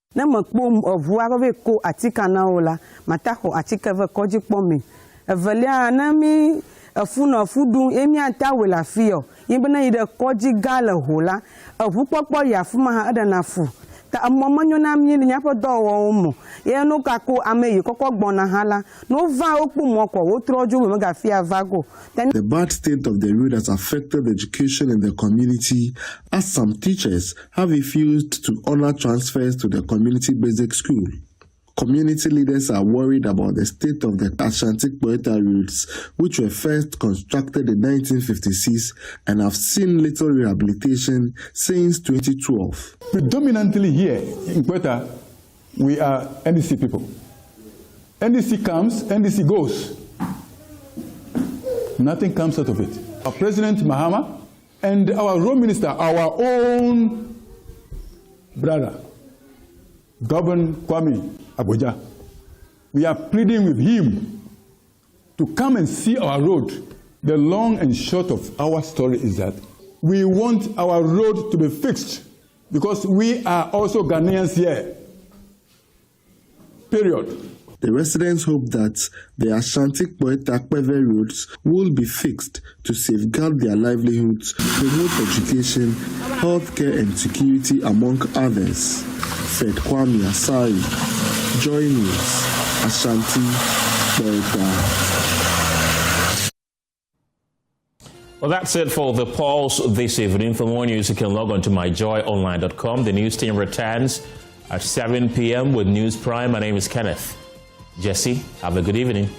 Evelia nami efuna fudu emi anta wela fio yibena ide koji gala hola evukpokpo yafuma ha adana fu ta amomanyo na mi nya podo wo mo ye no kako ameyi kokko gbona hala no va okpu moko wo troju we mega fia vago. The bad state of the road has affected education in the community as some teachers have refused to honor transfers to the community basic school. Community leaders are worried about the state of the Ashanti Boita roads, which were first constructed in 1956 and have seen little rehabilitation since 2012. Predominantly here in Boita, we are NDC people. NDC comes, NDC goes. Nothing comes out of it. Our President Mahama and our Road Minister, our own brother, Governor Kwame Abuja, we are pleading with him to come and see our road. The long and short of our story is that we want our road to be fixed because we are also Ghanaians here. Period. The residents hope that the Ashanti Boita roads will be fixed to safeguard their livelihoods, promote education, healthcare and security, among others. Fred Kwame Asari, Joy News, Ashanti Boita. Well, that's it for the Pulse this evening. For more news, you can log on to myjoyonline.com. The news team returns at 7 p.m. with News Prime. My name is Kenneth. Jesse, have a good evening.